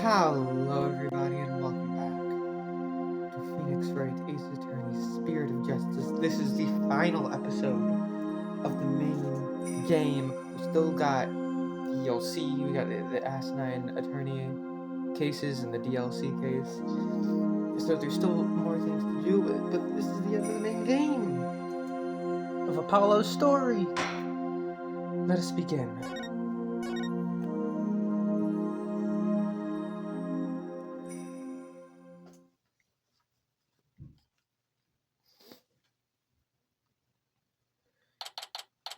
Hello, everybody, and welcome back to Phoenix Wright, Ace Attorney's Spirit of Justice. This is the final episode of the main game. We still got DLC, we got the Asinine Attorney cases and the DLC case. So there's still more things to do, but this is the end of the main game of Apollo's story. Let us begin.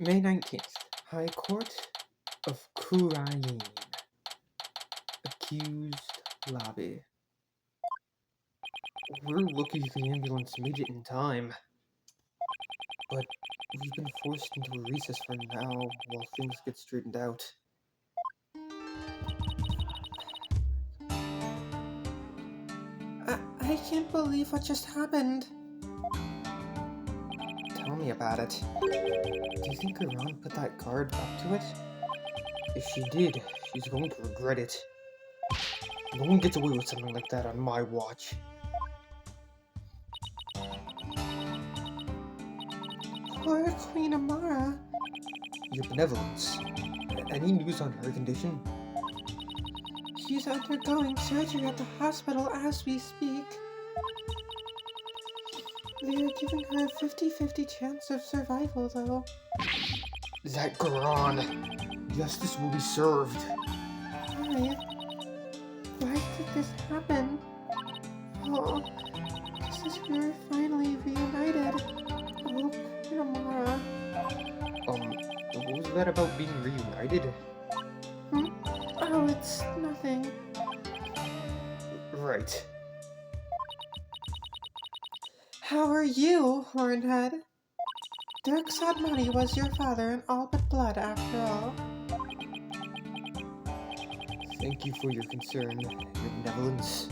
May 19th, High Court of Kurain. Accused lobby. We're lucky the ambulance made it in time. But we've been forced into a recess for now while things get straightened out. I can't believe what just happened. Tell me about it. Do you think Iran put that guard up to it? If she did, she's going to regret it. No one gets away with something like that on my watch. Poor Queen Amara. Your benevolence. Any news on her condition? She's undergoing surgery at the hospital as we speak. They are giving her a 50-50 chance of survival, though. That Garan! Justice will be served. Why? Why did this happen? Oh, just as we were finally reunited. Oh, Queen Amara. What was that about being reunited? Oh, it's nothing. Right. How are you, Hornhead? Dirk Sadmati was your father in all but blood, after all. Thank you for your concern, your benevolence.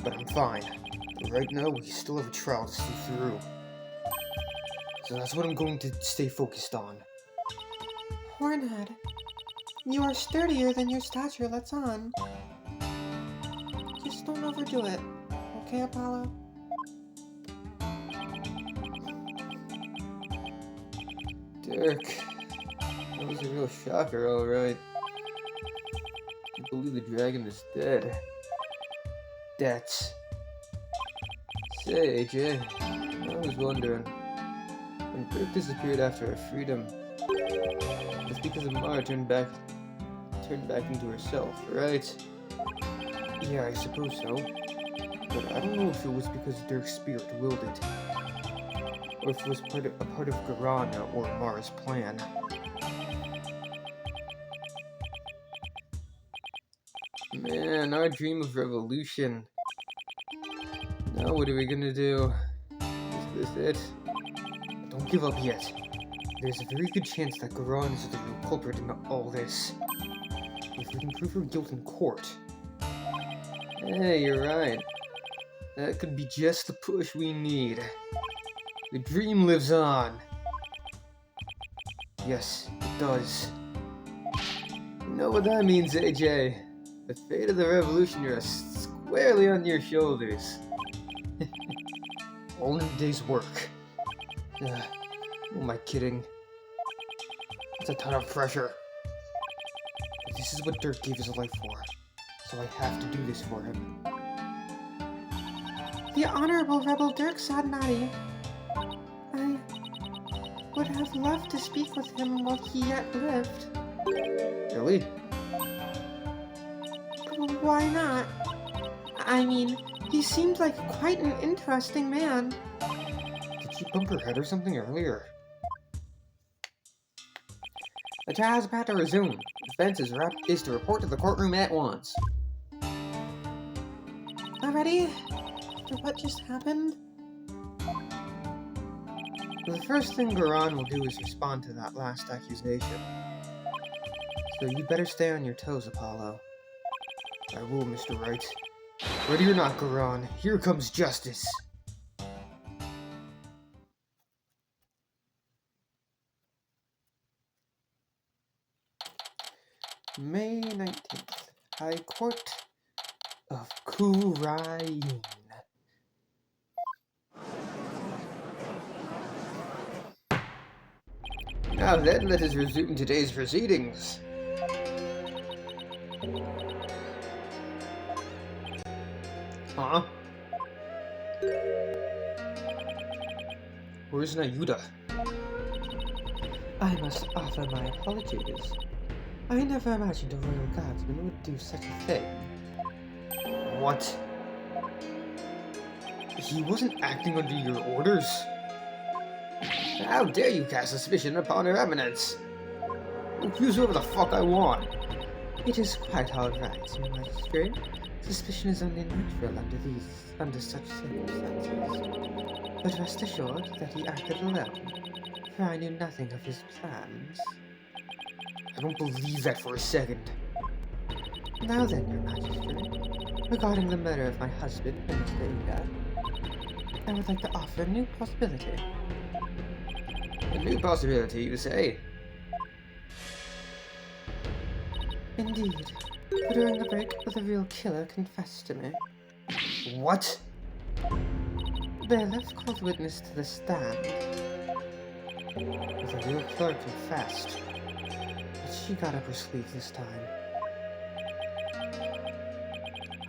But I'm fine. Right now, we still have a trial to see through. So that's what I'm going to stay focused on. Hornhead, you are sturdier than your stature lets on. Just don't overdo it, okay, Apollo? Dirk, that was a real shocker, alright. I can't believe the dragon is dead. That's... Say, AJ, I was wondering, when Dirk disappeared after our freedom, it's because Amara turned back into herself, right? Yeah, I suppose so. But I don't know if it was because Dirk's spirit willed it, or if it was a part of Garana or Amara's plan. Man, our dream of revolution. Now what are we gonna do? Is this it? Don't give up yet. There's a very good chance that Garan is the real culprit in all this. If we can prove her guilt in court. Hey, you're right. That could be just the push we need. The dream lives on. Yes, it does. You know what that means, AJ? The fate of the revolution rests squarely on your shoulders. All in a day's work. Who am I kidding? It's a ton of pressure. But this is what Dirk gave his life for, so I have to do this for him. The Honorable Rebel Dirk Sadnati. I would have loved to speak with him while he yet lived. Really? Why not? I mean, he seemed like quite an interesting man. Did she bump her head or something earlier? The trial is about to resume. Defense is to report to the courtroom at once. Already? After what just happened? The first thing Garan will do is respond to that last accusation. So you better stay on your toes, Apollo. I will, Mr. Wright. Ready or not, Garan, here comes justice. May 19th. High Court of Kurain. Now then, let us resume today's proceedings. Huh? Where's Nayuda? I must offer my apologies. I never imagined a royal guardsman would do such a thing. What? He wasn't acting under your orders? How dare you cast suspicion upon Her Eminence? I'll accuse whoever the fuck I want. It is quite alright, Your Majesty. Suspicion is only natural under such circumstances. But rest assured that he acted alone, for I knew nothing of his plans. I don't believe that for a second. Now then, Your Majesty, regarding the murder of my husband, Mr. Inga, I would like to offer a new possibility. A new possibility, you say? Indeed. During the break, the real killer confessed to me. What? Bailiff called witness to the stand. The real killer confessed. But she got up her sleeve this time.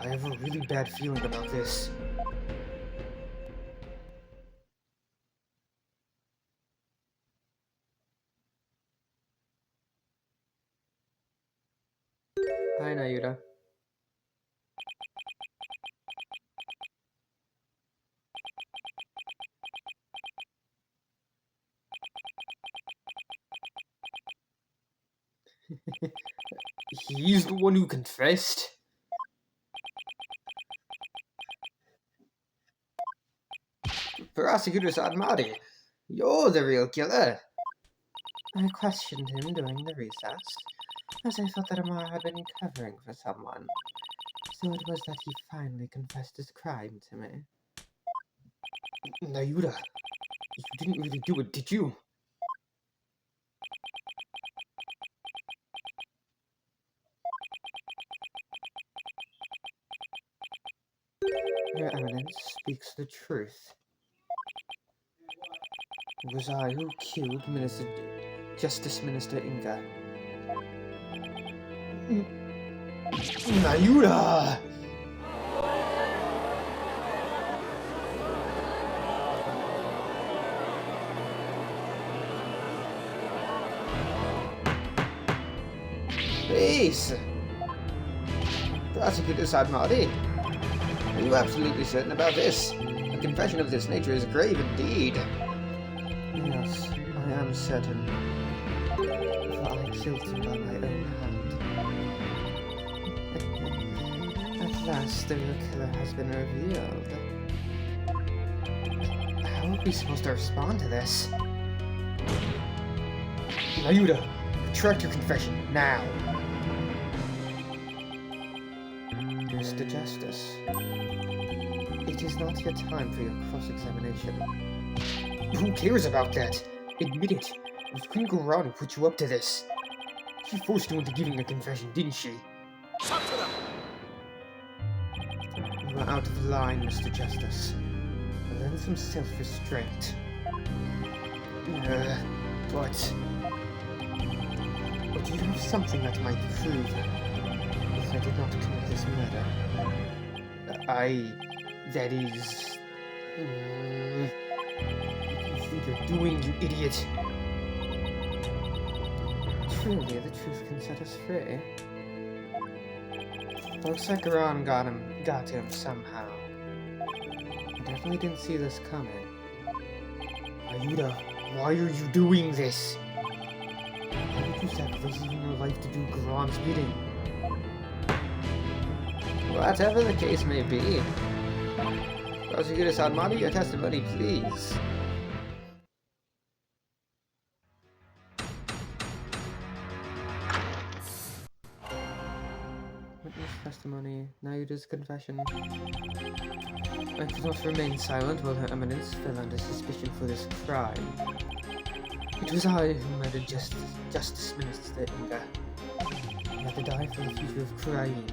I have a really bad feeling about this. Hi, Nayuda. He's the one who confessed? Prosecutor Sadmadi, you're the real killer. I questioned him during the recess, as I thought that Amar had been covering for someone. So it was that he finally confessed his crime to me. Nayuda, you didn't really do it, did you? Your Eminence speaks the truth. It was I who killed Justice Minister Inga. Nayuda! Please! Prosecutor Sadmadi, are you absolutely certain about this? A confession of this nature is grave indeed. Yes, I am certain. For I killed him by my own hand. At last, the real killer has been revealed. How are we supposed to respond to this? Nayuda, retract your confession, now! Mr. Justice, it is not yet time for your cross-examination. Who cares about that? Admit it. It was Queen Goran who put you up to this. She forced you into giving a confession, didn't she? You are out of line, Mr. Justice. Learn some self-restraint. But you have something that might prove that I did not commit this murder. That is... What do you think you're doing, you idiot? Truly, the truth can set us free. Looks like Iran got him somehow. I definitely didn't see this coming. Nayuda, why are you doing this? Why would you sacrifice even your life to do Garan's bidding? Whatever the case may be. Prosecutor Sadmadi, your testimony, please. Witness testimony, Nayuda's confession. I could not remain silent while Her Eminence fell under suspicion for this crime. It was I who murdered Justice Minister Inga. had to die for the future of Crying.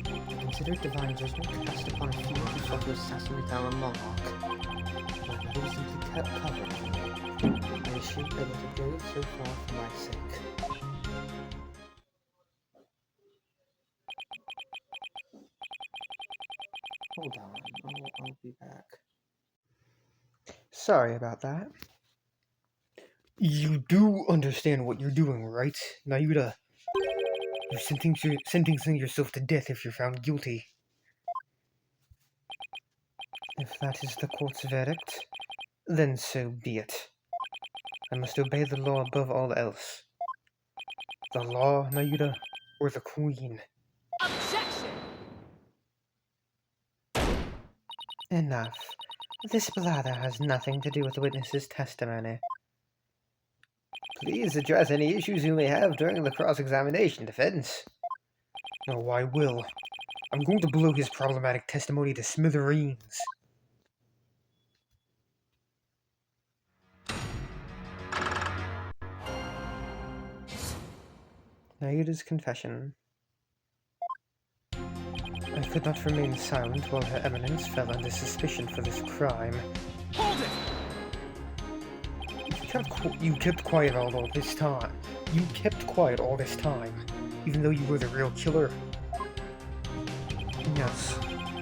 I consider divine judgment cast upon a fiend who sought to assassinate our monarch. My mother was simply kept covered. I assume I let it go so far for my sake. Hold on, I'll be back. Sorry about that. You do understand what you're doing, right, Nayuta? You're sentencing yourself to death if you're found guilty. If that is the court's verdict, then so be it. I must obey the law above all else. The law, Nayuta, or the queen? Objection! Enough. This blather has nothing to do with the witness's testimony. Please address any issues you may have during the cross-examination, defense. Oh, I will. I'm going to blow his problematic testimony to smithereens. Nayuta's confession. I could not remain silent while Her Eminence fell under suspicion for this crime. Hold it! You kept quiet all this time. You kept quiet all this time, even though you were the real killer. Yes,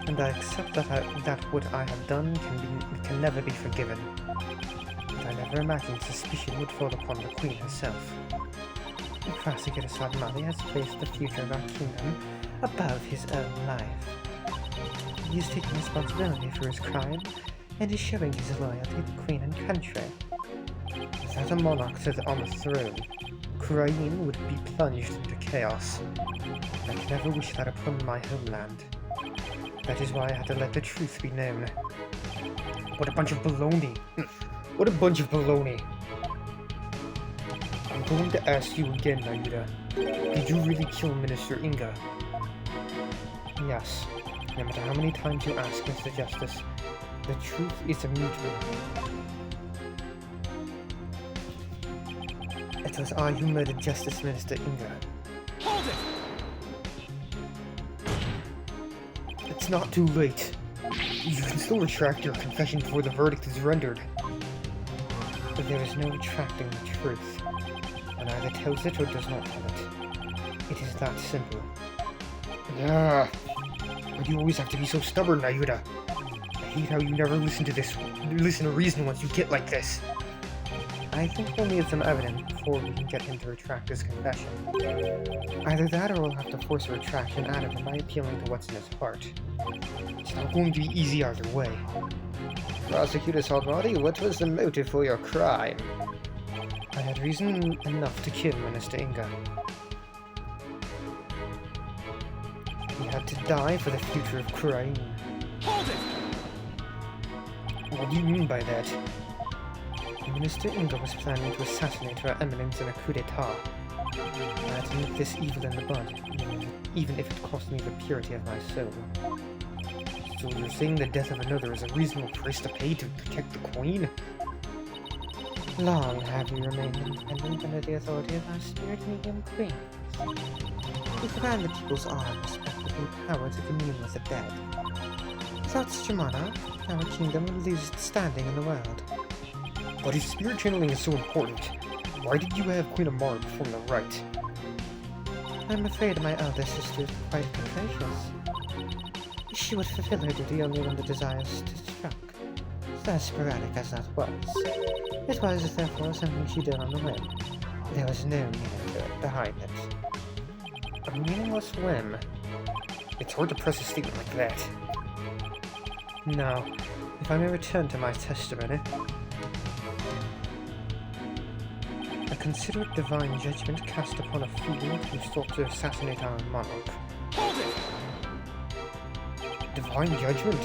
and I accept that what I have done can never be forgiven. But I never imagined suspicion would fall upon the Queen herself. The prosecutor Sadmali has placed the future of our kingdom above his own life. He is taking responsibility for his crime and is showing his loyalty to Queen and country. Without a monarch on the throne, Crying would be plunged into chaos. I could never wish that upon my homeland. That is why I had to let the truth be known. What a bunch of baloney! What a bunch of baloney! I'm going to ask you again, Nayuta. Did you really kill Minister Inga? Yes. No matter how many times you ask, Mr. Justice, the truth is immutable. It was I who murdered Justice Minister Inga. Hold it! It's not too late. You can still retract your confession before the verdict is rendered. But there is no retracting the truth. One either tells it or does not tell it. It is that simple. Why do you always have to be so stubborn, Nayuta? I hate how you never listen to reason once you get like this. I think we'll need some evidence before we can get him to retract his confession. Either that or we'll have to force a retraction out of him by appealing to what's in his heart. It's not going to be easy either way. Prosecutor Salvati, what was the motive for your crime? I had reason enough to kill Minister Inga. He had to die for the future of Crying. Hold it! What do you mean by that? Minister Inga was planning to assassinate Her Eminence in a coup d'etat. I had to nip this evil in the bud, even if it cost me the purity of my soul. So you're saying the death of another is a reasonable price to pay to protect the Queen? Long have you remained independent under the authority of our spirit medium queens. We command the people's arm, respectively power to commune with the dead. Without such a monarch, our kingdom would lose its standing in the world. But if spirit channeling is so important, why did you have Queen Amara perform the rite? I'm afraid my elder sister is quite capricious. She would fulfill her duty only when the desires struck. As sporadic as that was, it was therefore something she did on a whim. There was no meaning behind it. A meaningless whim? It's hard to press a statement like that. Now, if I may return to my testimony, a considerate divine judgment cast upon a fiend who sought to assassinate our monarch. Hold it! Divine judgment?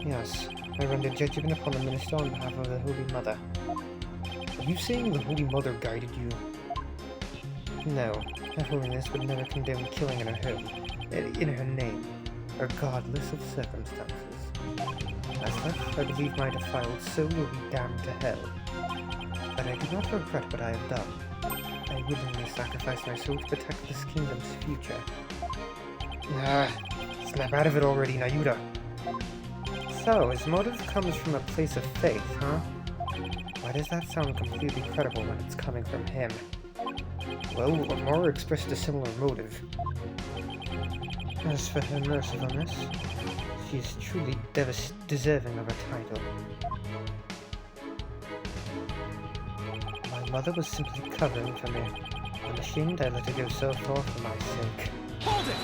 Yes, I rendered judgment upon the minister on behalf of the Holy Mother. Are you saying the Holy Mother guided you? No, Her Holiness would never condemn killing in her home, in her name, regardless of circumstances. As such, I believe my defiled soul will be damned to hell. But I do not regret what I have done. I I willingly sacrifice my soul to protect this kingdom's future. Snap out of it already, Nayuta. So, his motive comes from a place of faith, huh? Why does that sound completely credible when it's coming from him? Well, Amara expressed a similar motive. As for her mercifulness, she is truly deserving of a title. My mother was simply covering for me. I'm ashamed I let her go so far for my sake. Hold it!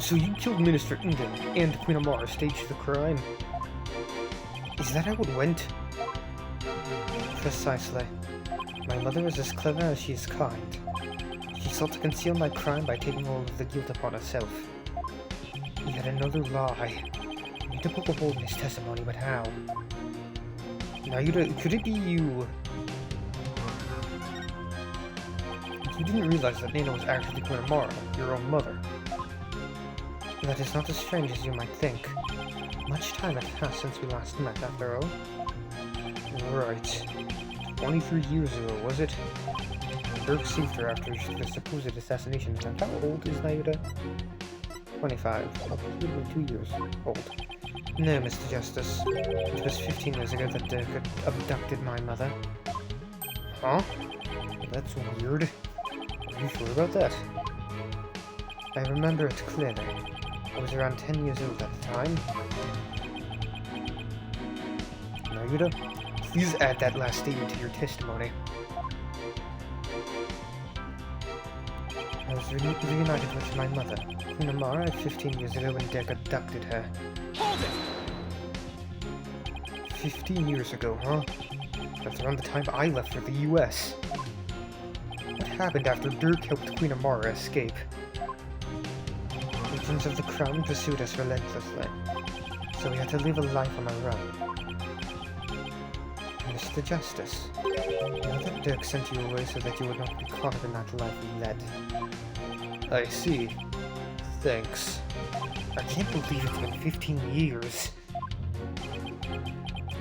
So you killed Minister Inden and Queen Amara staged the crime? Is that how it went? Precisely. My mother is as clever as she is kind. She sought to conceal my crime by taking all of the guilt upon herself. Yet another lie. I need to poke a hole in his testimony, but how? Nayuta, could it be you? You didn't realize that Nina was actually Queen Amara, your own mother. That is not as strange as you might think. Much time had passed since we last met, after all. Right. 23 years ago, was it? Dirk saved her after the supposed assassination attempt. How old is Nayuta? 25. About 2 years old. No, Mr. Justice. It was 15 years ago that Dirk had abducted my mother. Huh? That's weird. Are you sure about that? I remember it clearly. I was around 10 years old at the time. Nayuta, please add that last statement to your testimony. I was reunited with my mother, Queen Amara, 15 years ago when Dirk abducted her. Hold it! 15 years ago, huh? That's around the time I left for the US. What happened after Dirk helped Queen Amara escape? Agents of the Crown pursued us relentlessly, so we had to live a life on our own. Mr. Justice, I know that Dirk sent you away so that you would not be caught in that life you led. I see. Thanks. I can't believe it's been 15 years.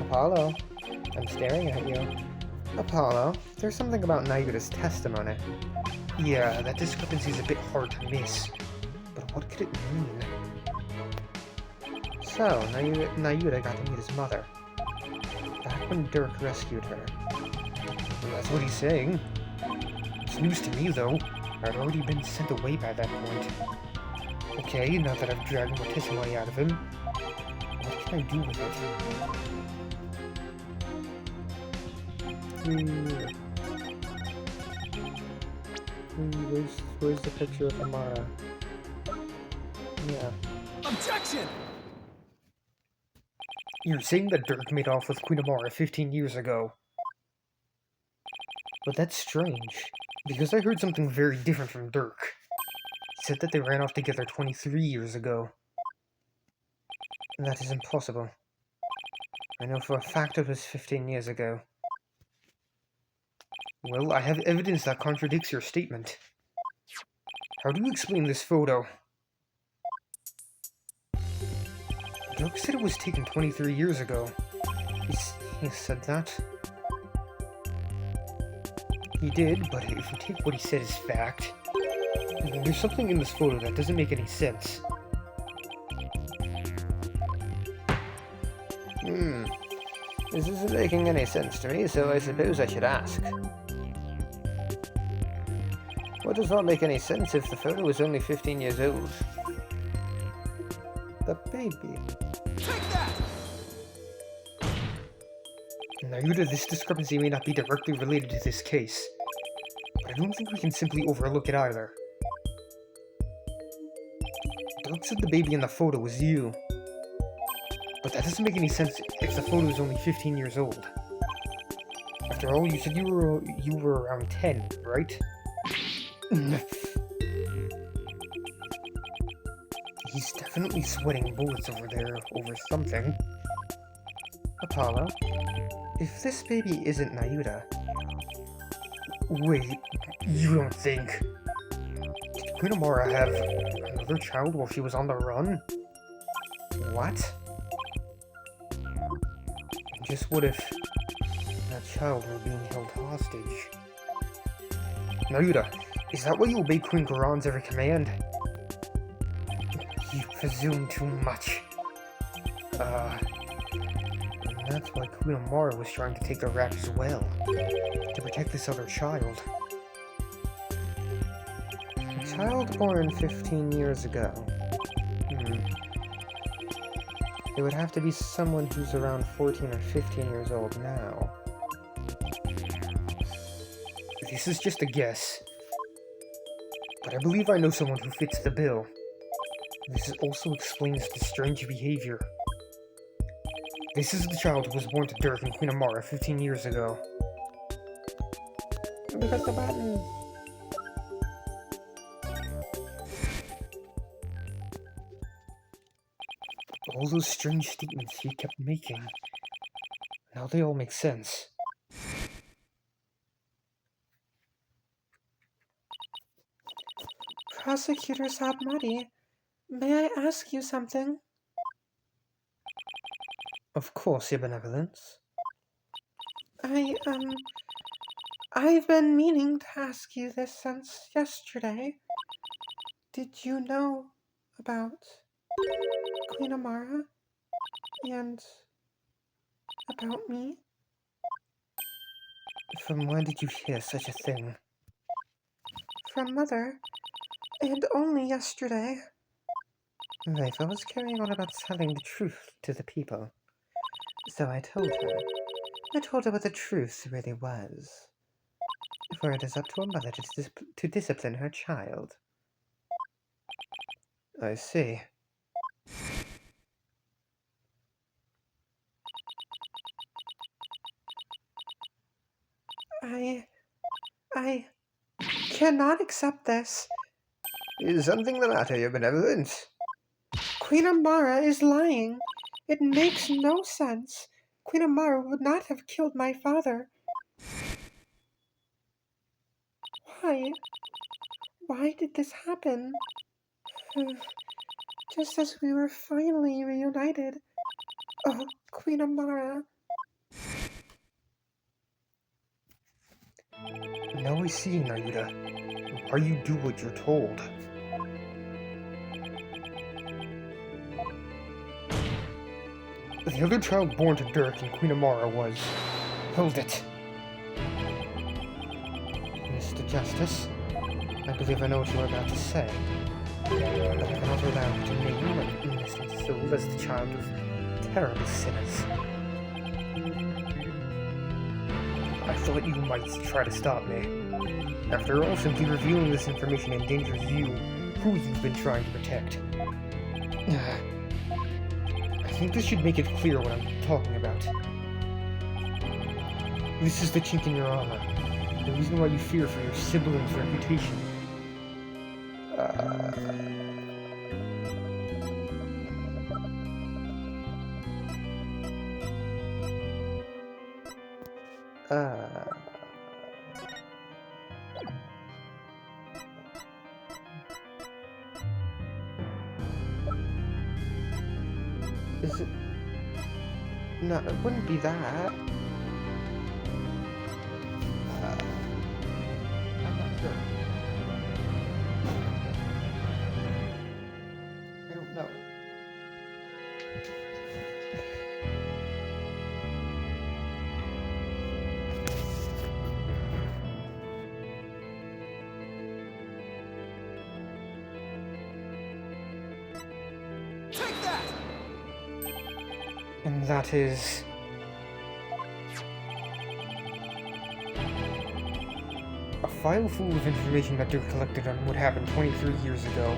Apollo, I'm staring at you. Apollo, there's something about Nayuta's testimony. Yeah, that discrepancy is a bit hard to miss. But what could it mean? So, Nayuta got to meet his mother. Back when Dirk rescued her. Well, that's what he's saying. It's news to me, though. I'd already been sent away by that point. Okay, now that I've dragged more testimony out of him, what can I do with it? Where's the picture of Amara? Yeah. Objection! You're saying that Dirk made off with Queen Amara 15 years ago. But that's strange, because I heard something very different from Dirk. He said that they ran off together 23 years ago. That is impossible. I know for a fact it was 15 years ago. Well, I have evidence that contradicts your statement. How do you explain this photo? Dirk said it was taken 23 years ago. He said that. He did, but if you take what he said as fact, there's something in this photo that doesn't make any sense. This isn't making any sense to me, so I suppose I should ask. What does not make any sense if the photo was only 15 years old? The baby. Take that! Nayuta, this discrepancy may not be directly related to this case, but I don't think we can simply overlook it either. Dirk said the baby in the photo was you. But that doesn't make any sense if the photo is only 15 years old. After all, you said you were around 10, right? He's definitely sweating bullets over there over something. Apollo, if this baby isn't Nayuta... Wait, you don't think... Did Queen Amara have another child while she was on the run? What? Just what if that child were being held hostage? Naruda, is that why you obey Queen Goron's every command? You presume too much. And that's why Queen Amara was trying to take the rat as well. To protect this other child. A child born 15 years ago. It would have to be someone who's around 14 or 15 years old now. This is just a guess. But I believe I know someone who fits the bill. This also explains the strange behavior. This is the child who was born to Dirk and Queen Amara 15 years ago. Let me press the button. All those strange statements he kept making. Now they all make sense. Prosecutor Sabmati, may I ask you something? Of course, Your Benevolence. I've been meaning to ask you this since yesterday. Did you know about Queen Amara and about me? From when did you hear such a thing? From Mother, and only yesterday. Raifa was carrying on about telling the truth to the people. So I told her. I told her what the truth really was. For it is up to a mother to discipline her child. I see. I cannot accept this. Is something the matter, Your Benevolence? Queen Amara is lying. It makes no sense. Queen Amara would not have killed my father. Why? Why did this happen? Just as we were finally reunited. Oh, Queen Amara. Now I see, Naruda. Why you do what you're told. The other child born to Dirk and Queen Amara was... Hold it. Mr. Justice, I believe I know what you're about to say. But I cannot allow you to name an innocent soul as the child of terrible sinners. I thought you might try to stop me. After all, simply revealing this information endangers you, who you've been trying to protect. I think this should make it clear what I'm talking about. This is the chink in your armor. The reason why you fear for your sibling's reputation. Is it? No, it wouldn't be that. I'm not sure. I don't know. Take that! And that is... a file full of information that Dirk collected on what happened 23 years ago.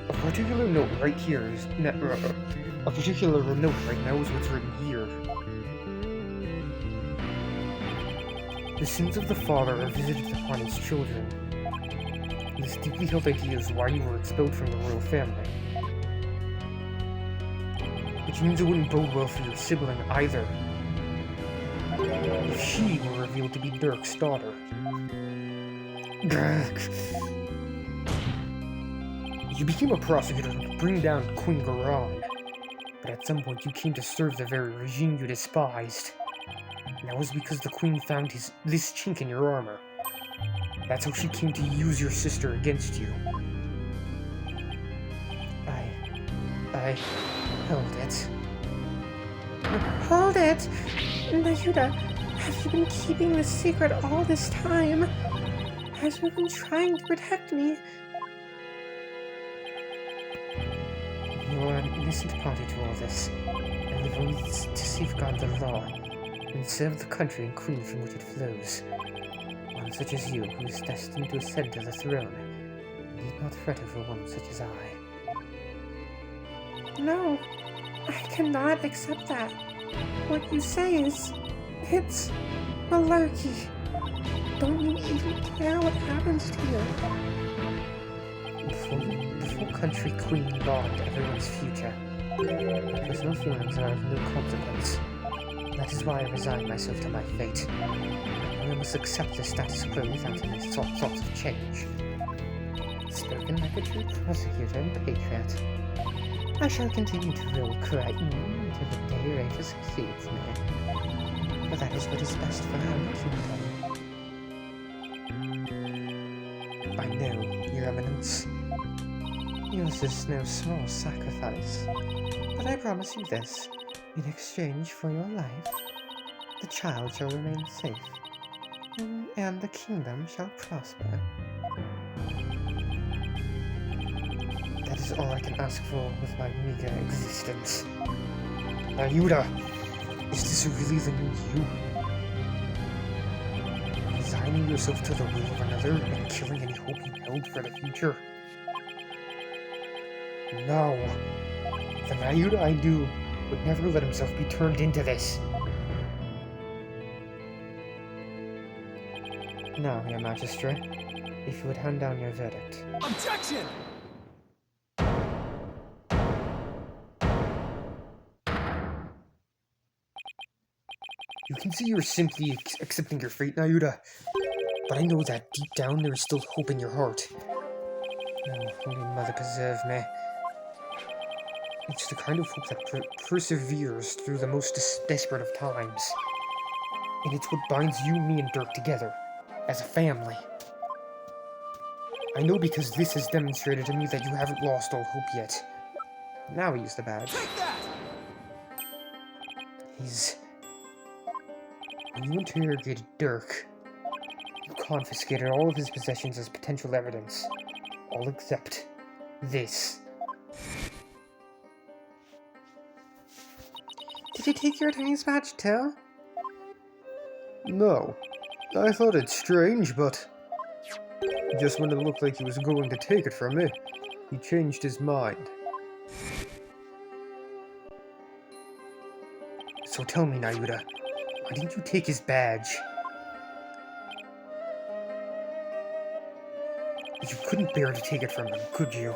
A particular note right here is... a particular note right now is what's written here. The sins of the father are visited upon his children. This deeply held idea is why you were expelled from the royal family. Which means it wouldn't bode well for your sibling either. If she were revealed to be Dirk's daughter. You became a prosecutor to bring down Queen Goron, but at some point you came to serve the very regime you despised. And that was because the Queen found this chink in your armor. That's how she came to use your sister against you. I held it. Hold it! Nayuda, have you been keeping this secret all this time? Have you been trying to protect me? You are an innocent party to all this. I live only to safeguard the law, and serve the country and queen from which it flows. One such as you, who is destined to ascend to the throne, need not fret over one such as I. No, I cannot accept that. What you say is... it's malarkey. Don't you even care what happens to you? Before country, queen, law, and everyone's future, my personal feelings are of no consequence. That is why I resign myself to my fate. I must accept the status quo without any thoughts of change. Spoken like a true prosecutor and patriot. I shall continue to rule Wright until the day Wright succeeds me. But that is what is best for our kingdom. I know, Your Eminence. Yours is no small sacrifice, but I promise you this. In exchange for your life, the child shall remain safe, and the kingdom shall prosper. That is all I can ask for with my meager existence. Nayuda, is this really the new you? Resigning yourself to the will of another and killing any hope you held for the future? No. The Nayuda I knew would never let himself be turned into this. Now, Your Majesty, if you would hand down your verdict. Objection! You can see you're simply accepting your fate, Nayuda. But I know that deep down there is still hope in your heart. Oh, Holy Mother preserve me. It's the kind of hope that perseveres through the most desperate of times. And it's what binds you, me, and Dirk together, as a family. I know because this has demonstrated to me that you haven't lost all hope yet. Now we use the badge. Take that! When you interrogated Dirk, you confiscated all of his possessions as potential evidence. All except this. Did you take your attorney's badge too? No. I thought it strange, but... just when it looked like he was going to take it from me, he changed his mind. So tell me, Nayuda, why didn't you take his badge? You couldn't bear to take it from him, could you?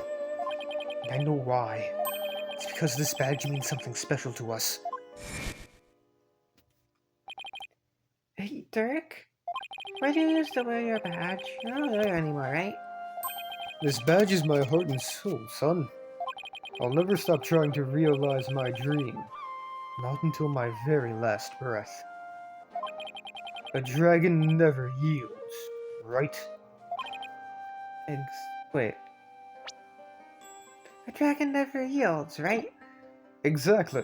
And I know why. It's because this badge means something special to us. Hey, Dirk? Why do you still wear your badge? You're not there anymore, right? This badge is my heart and soul, son. I'll never stop trying to realize my dream. Not until my very last breath. A dragon never yields, right? Wait. A dragon never yields, right? Exactly.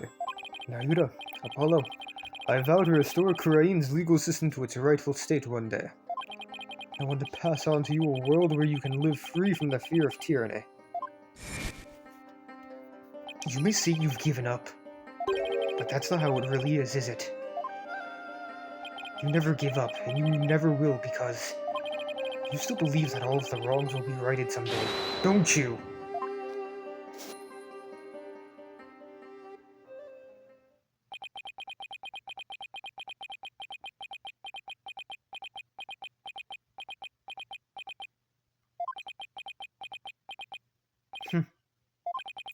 Nayuda, Apollo, I vow to restore Kurain's legal system to its rightful state one day. I want to pass on to you a world where you can live free from the fear of tyranny. You may say you've given up, but that's not how it really is it? You never give up, and you never will because you still believe that all of the wrongs will be righted someday, don't you?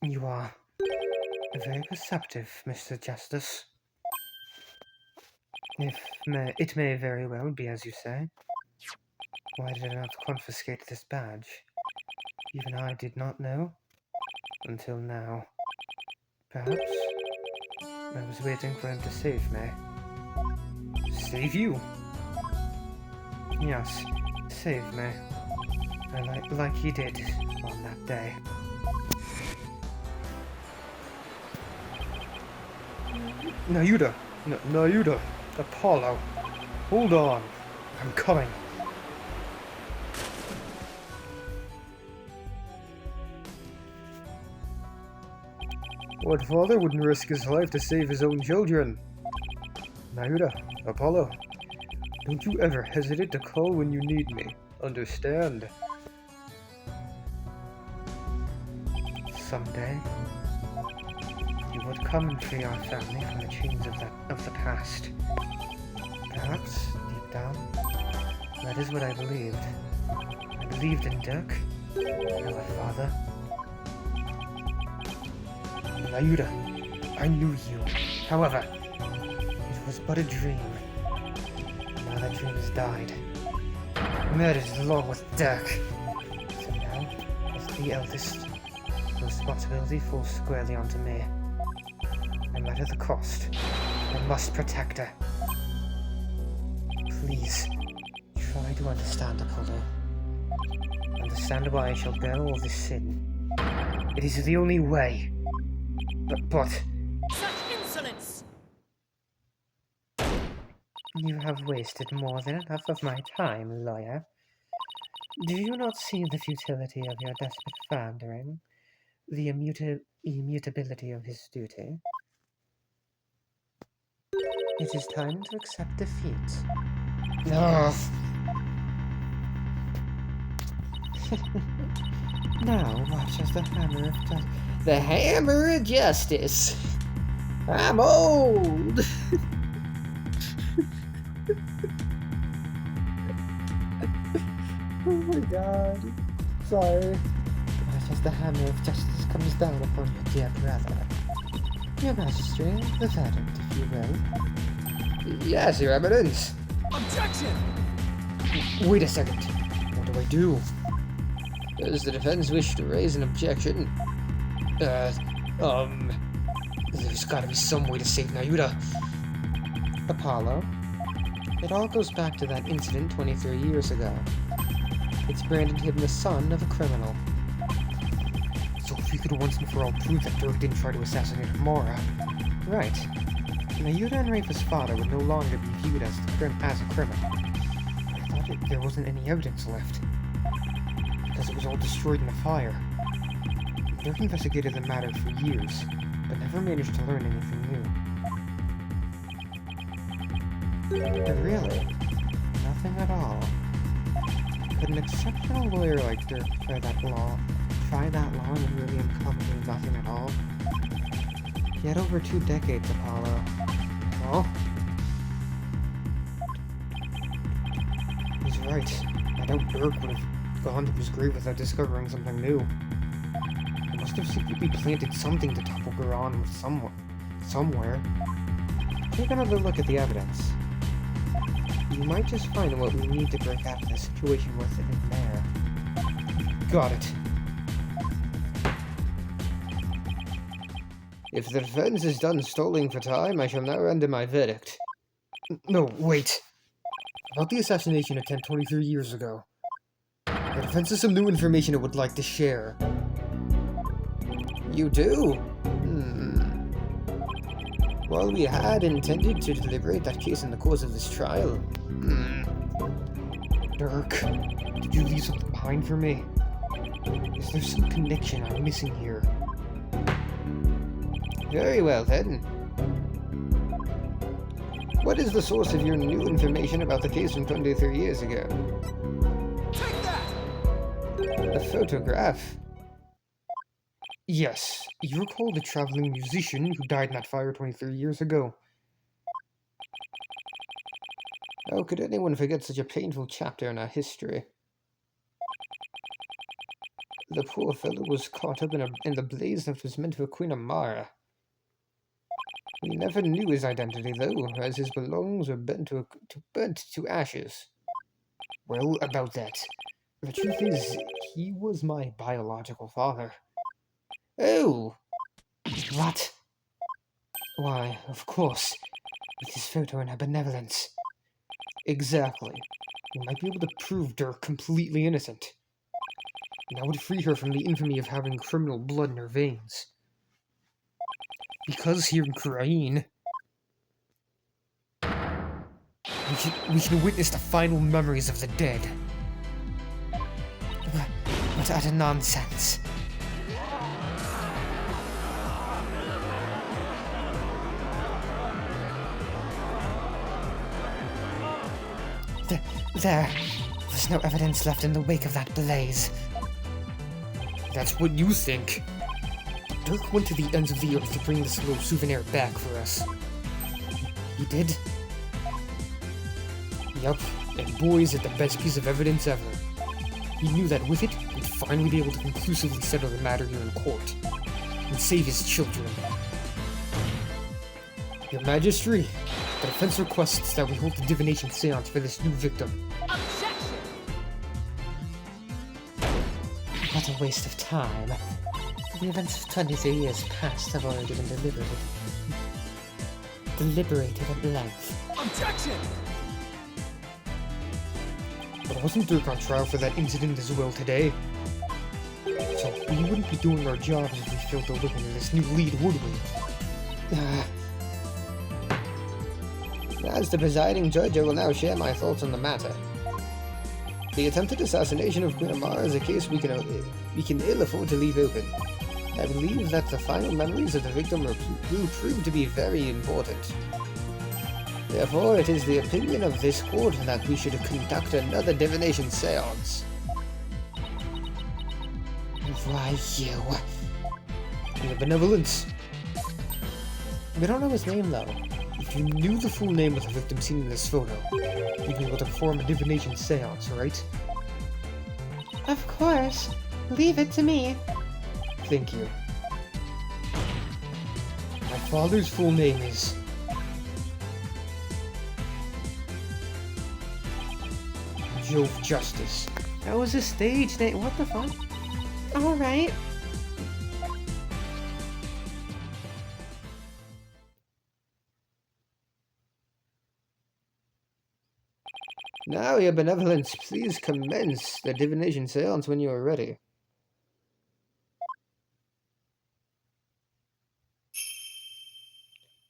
You are very perceptive, Mr. Justice. It may very well be as you say. Why did I not confiscate this badge? Even I did not know. Until now. Perhaps I was waiting for him to save me. Save you? Yes, save me. Like you did on that day. Nayuda! Nayuda! Apollo! Hold on! I'm coming! What father wouldn't risk his life to save his own children? Nayuda, Apollo, don't you ever hesitate to call when you need me. Understand? Someday, you would come and free our family from the chains of the past. Perhaps, deep down, that is what I believed. I believed in Dirk, and my father. Nayuda, I knew you. However, it was but a dream. Now that dream has died. Murdered along with Dirk. So now, as the eldest, the responsibility falls squarely onto me. No matter the cost, I must protect her. Please, try to understand, Apollo. Understand why I shall bear all this sin. It is the only way. But... Such insolence! You have wasted more than enough of my time, lawyer. Do you not see the futility of your desperate floundering? The immutability of his duty? It is time to accept defeat. No. Now watch as the hammer of justice. The hammer of justice. I'm old. Oh my god. Sorry. Watch as the hammer of justice comes down upon your dear brother. Your Majesty, the verdict, if you will. Yes, Your Eminence. Objection! Wait a second. What do I do? Does the defense wish to raise an objection? There's gotta be some way to save Nayuda. Apollo? It all goes back to that incident 23 years ago. It's branded him the son of a criminal. So if you could once and for all prove that Dirk didn't try to assassinate Amara. Right. Nayuda and Rafa's father would no longer be viewed as a criminal. I thought there wasn't any evidence left. Because it was all destroyed in the fire. Dirk investigated the matter for years, but never managed to learn anything new. But really, nothing at all. Could an exceptional lawyer like Dirk try that long and really uncover nothing at all? He had over 2 decades, Apollo. Well, he's right. I doubt Dirk would have gone to his grave without discovering something new. He must have secretly planted something to topple Garan with somewhere. Take another look at the evidence. You might just find what we need to break out of the situation with it in there. Got it. If the defense is done stalling for time, I shall now render my verdict. No, wait. About the assassination attempt 23 years ago. The defense has some new information it would like to share. You do? While we had intended to deliberate that case in the course of this trial... Dirk, did you leave something behind for me? Is there some connection I'm missing here? Very well, then. What is the source of your new information about the case from 23 years ago? Take that! A photograph? Yes, you recall the traveling musician who died in that fire 23 years ago. How could anyone forget such a painful chapter in our history? The poor fellow was caught up in the blaze that was meant for Queen Amara. We never knew his identity, though, as his belongings were burnt to ashes. Well, about that. The truth is, he was my biological father. Oh! What? Why, of course. With his photo and her benevolence. Exactly. We might be able to prove Dirk completely innocent. And that would free her from the infamy of having criminal blood in her veins. Because here in Krain, we can witness the final memories of the dead. But utter nonsense. There was no evidence left in the wake of that blaze. That's what you think. Dirk went to the ends of the earth to bring this little souvenir back for us. He did? Yup, and boy is it the best piece of evidence ever. He knew that with it, we'd finally be able to conclusively settle the matter here in court, and save his children. Your Majesty, the defense requests that we hold the divination seance for this new victim. Objection! What a waste of time. The events of 23 years past have already been deliberated at length. Objection! But wasn't Dirk on trial for that incident as well today? So we wouldn't be doing our jobs if we failed to look into this new lead, would we? As the presiding judge, I will now share my thoughts on the matter. The attempted assassination of Queen Amara is a case we can ill afford to leave open. I believe that the final memories of the victim will prove to be very important. Therefore, it is the opinion of this court that we should conduct another divination seance. Why, Your benevolence. We don't know his name, though. If you knew the full name of the victim seen in this photo, you'd be able to perform a divination seance, right? Of course. Leave it to me. Thank you. My father's full name is... Jove Justice. That was a stage name. What the fuck? Alright. Now, your benevolence, please commence the divination seance when you are ready.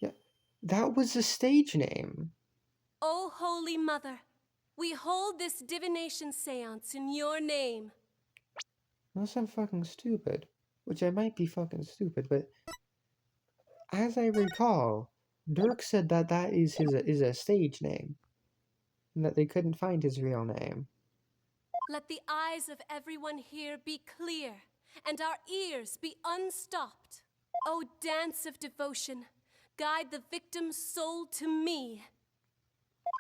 Yeah, that was a stage name. O Holy Mother, we hold this divination seance in your name. Unless I'm fucking stupid. Which I might be fucking stupid, but... As I recall, Dirk said that that is a stage name. And that they couldn't find his real name. Let the eyes of everyone here be clear, and our ears be unstopped. O dance of devotion, guide the victim's soul to me,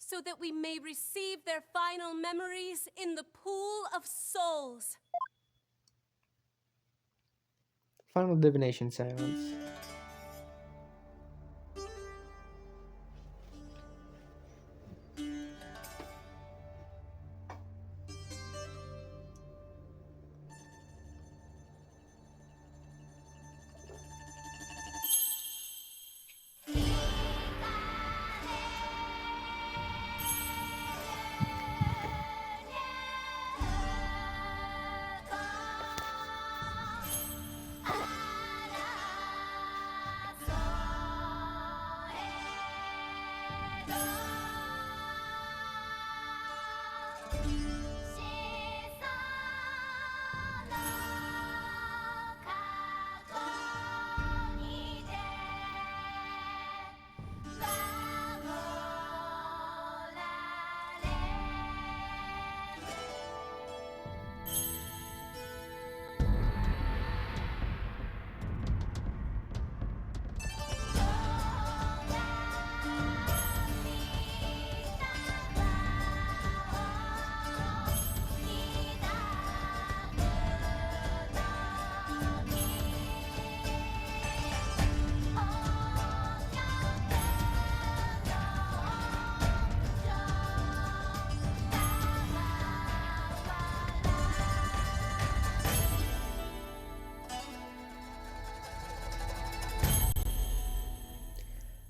so that we may receive their final memories in the pool of souls. Final divination seance.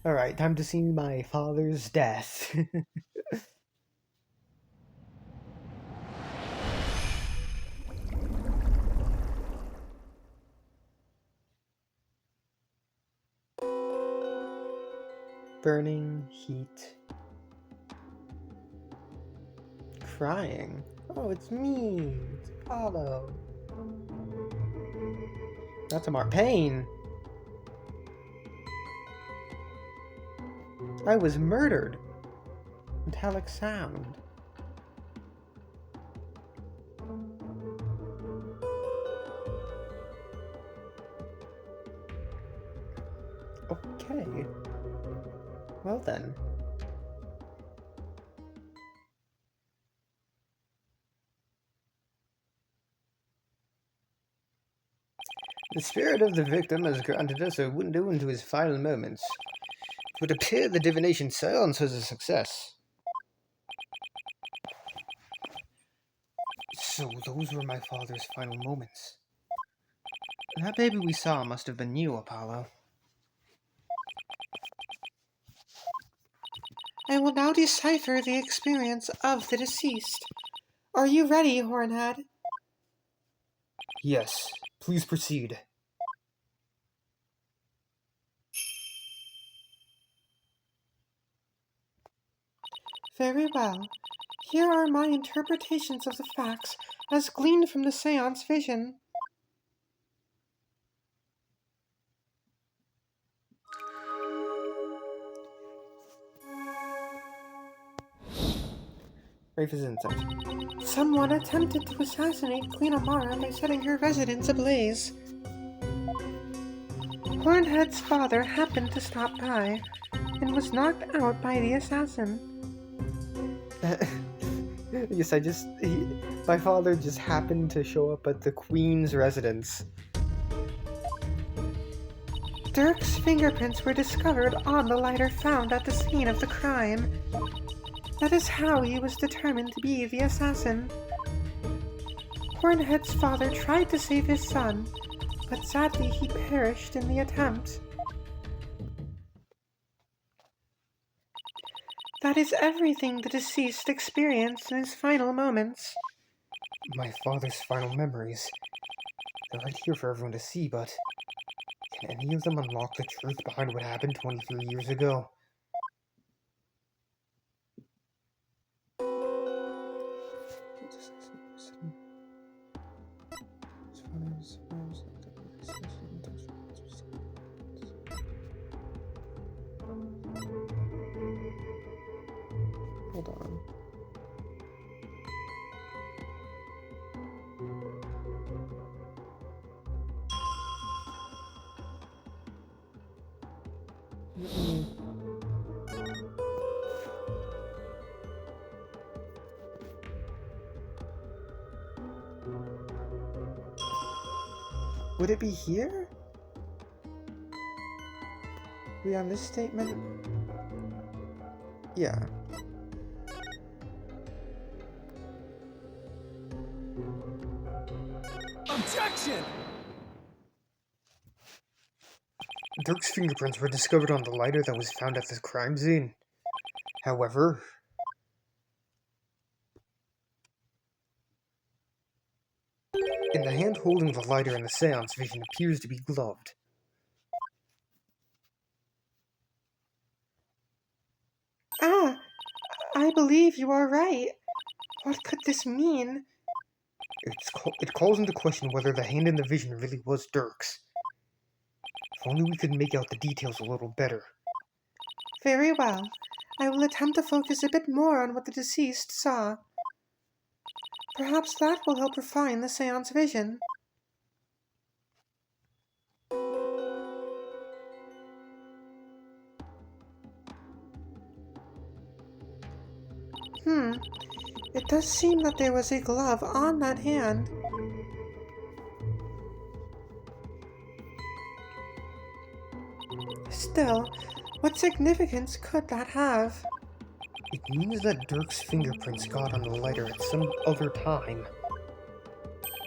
Alright, time to see my father's death. Burning heat. Crying. Oh, it's me. It's Apollo. That's a mark. Pain. I was murdered. Metallic sound. Okay. Well then. The spirit of the victim has granted us a window into his final moments. It would appear the divination seance was a success. So those were my father's final moments. That baby we saw must have been you, Apollo. I will now decipher the experience of the deceased. Are you ready, Hornhead? Yes, please proceed. Very well. Here are my interpretations of the facts as gleaned from the seance vision. Rafe is insight. Someone attempted to assassinate Queen Amara by setting her residence ablaze. Hornhead's father happened to stop by and was knocked out by the assassin. Yes, my father just happened to show up at the Queen's residence. Dirk's fingerprints were discovered on the lighter found at the scene of the crime. That is how he was determined to be the assassin. Hornhead's father tried to save his son, but sadly he perished in the attempt. That is everything the deceased experienced in his final moments. My father's final memories. They're right here for everyone to see, but can any of them unlock the truth behind what happened 23 years ago? Hold on. Would it be here? Beyond this statement? Yeah. Objection! Dirk's fingerprints were discovered on the lighter that was found at the crime scene. However, in the hand holding the lighter in the seance vision appears to be gloved. Ah, I believe you are right. What could this mean? It calls into question whether the hand in the vision really was Dirk's. If only we could make out the details a little better. Very well. I will attempt to focus a bit more on what the deceased saw. Perhaps that will help refine the seance vision. It does seem that there was a glove on that hand. Still, what significance could that have? It means that Dirk's fingerprints got on the lighter at some other time.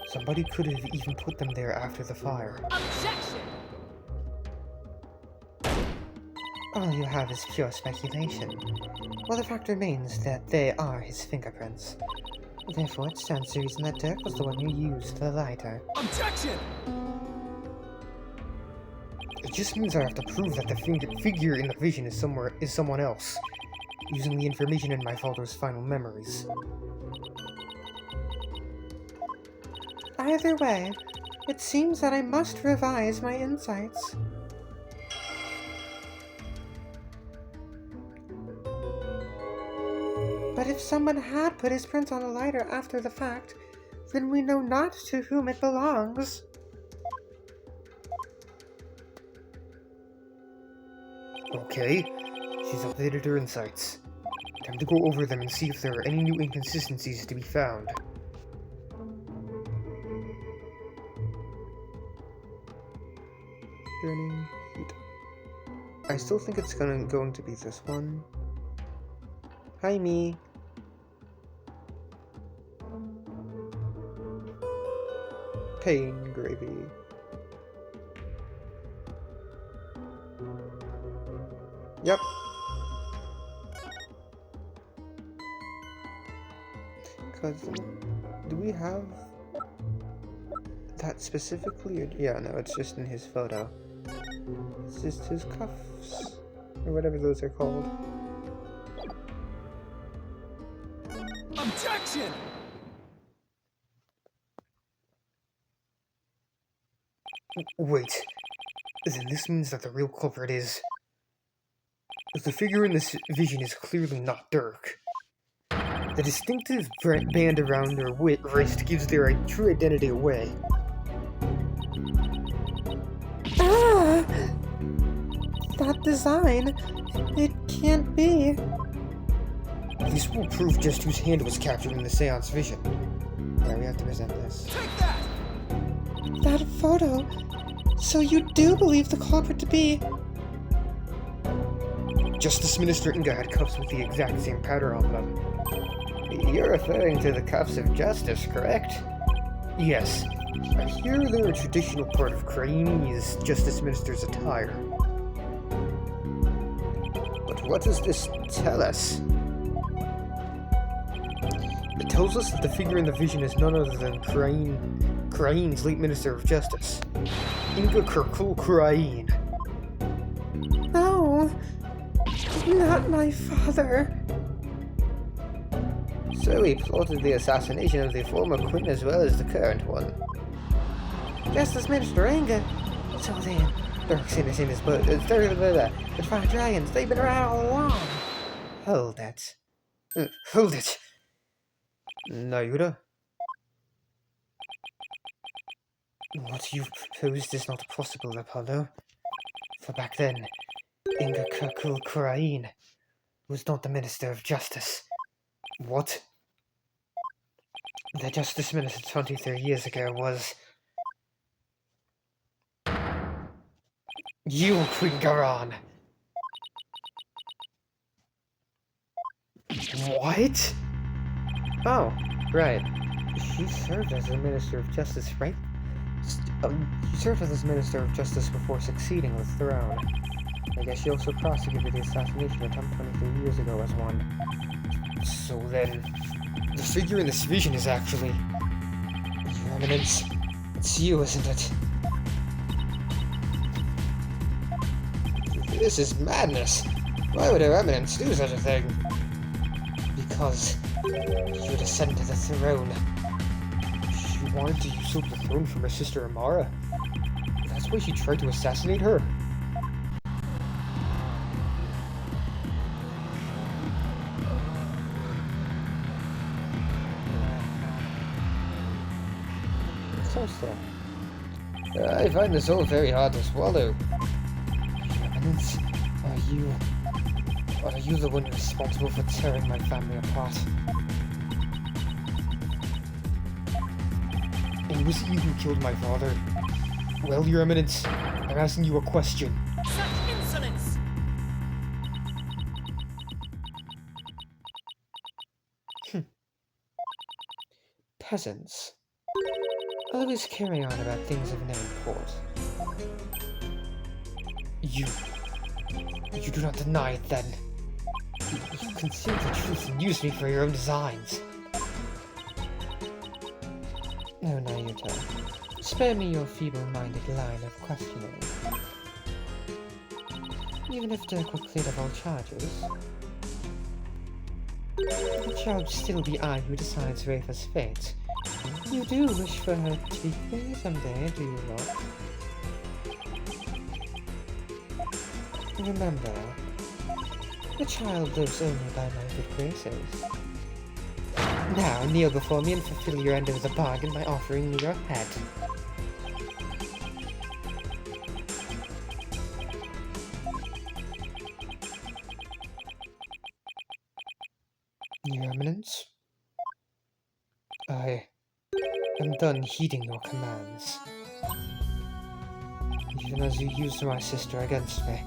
Somebody could have even put them there after the fire. Objection! All you have is pure speculation. Well, the fact remains that they are his fingerprints. Therefore, it stands to reason that Dirk was the one who used the lighter. Objection! It just means I have to prove that the figure in the vision is someone else, using the information in my father's final memories. Either way, it seems that I must revise my insights. But if someone had put his print on a lighter after the fact, then we know not to whom it belongs. Okay, she's updated her insights. Time to go over them and see if there are any new inconsistencies to be found. Burning heat. I still think it's going to be this one. Hi, me. Pain gravy. Yep. Because, do we have that specifically? Or, yeah, no, it's just in his photo. It's just his cuffs, or whatever those are called. Objection! Wait, then this means that the real culprit is... The figure in this vision is clearly not Dirk. The distinctive band around their wrist gives their true identity away. Ah! That design, it can't be. This will prove just whose hand was captured in the seance vision. Yeah, we have to present this. Take that! That photo. So you do believe the culprit to be... Justice Minister Inga had cuffs with the exact same pattern on them. You're referring to the cuffs of justice, correct? Yes. I hear they're a traditional part of Craini's Justice Minister's attire. But what does this tell us? It tells us that the figure in the vision is none other than Crain's late Minister of Justice, Inga Kirkul Crain. No, not my father. So he plotted the assassination of the former queen as well as the current one. Justice Minister Inga. So then, Dirk's in his butt. The fire dragons, they've been around all along. Hold it. Hold it! Naira? What you proposed is not possible, Apollo. For back then, Inga Kirkul Kurain was not the Minister of Justice. What? The Justice Minister 23 years ago was... You, Queen Garan! What? Oh, right. She served as the Minister of Justice, right? She served as Minister of Justice before succeeding the throne. I guess she also prosecuted the assassination attempt 23 years ago as one. So then, the figure in this vision is actually... Your Eminence, it's you, isn't it? This is madness. Why would Her Eminence do such a thing? Because you would ascend to the throne. She wanted to usurp the throne from her sister Amara. That's why she tried to assassinate her. I find this all very hard to swallow. Your Eminence, are you the one responsible for tearing my family apart? It was you who killed my father. Well, Your Eminence, I'm asking you a question. Such insolence! Peasants always carry on about things of no import. You do not deny it, then. You conceal the truth and use me for your own designs. Oh, Naruto. Spare me your feeble-minded line of questioning. Even if Dirk were cleared of all charges, the job would still be I who decides Rafa's fate. You do wish for her to be free someday, do you not? Remember, the child lives only by my good graces. Now kneel before me and fulfill your end of the bargain by offering me your head. Your Eminence, I am done heeding your commands. Even as you used my sister against me,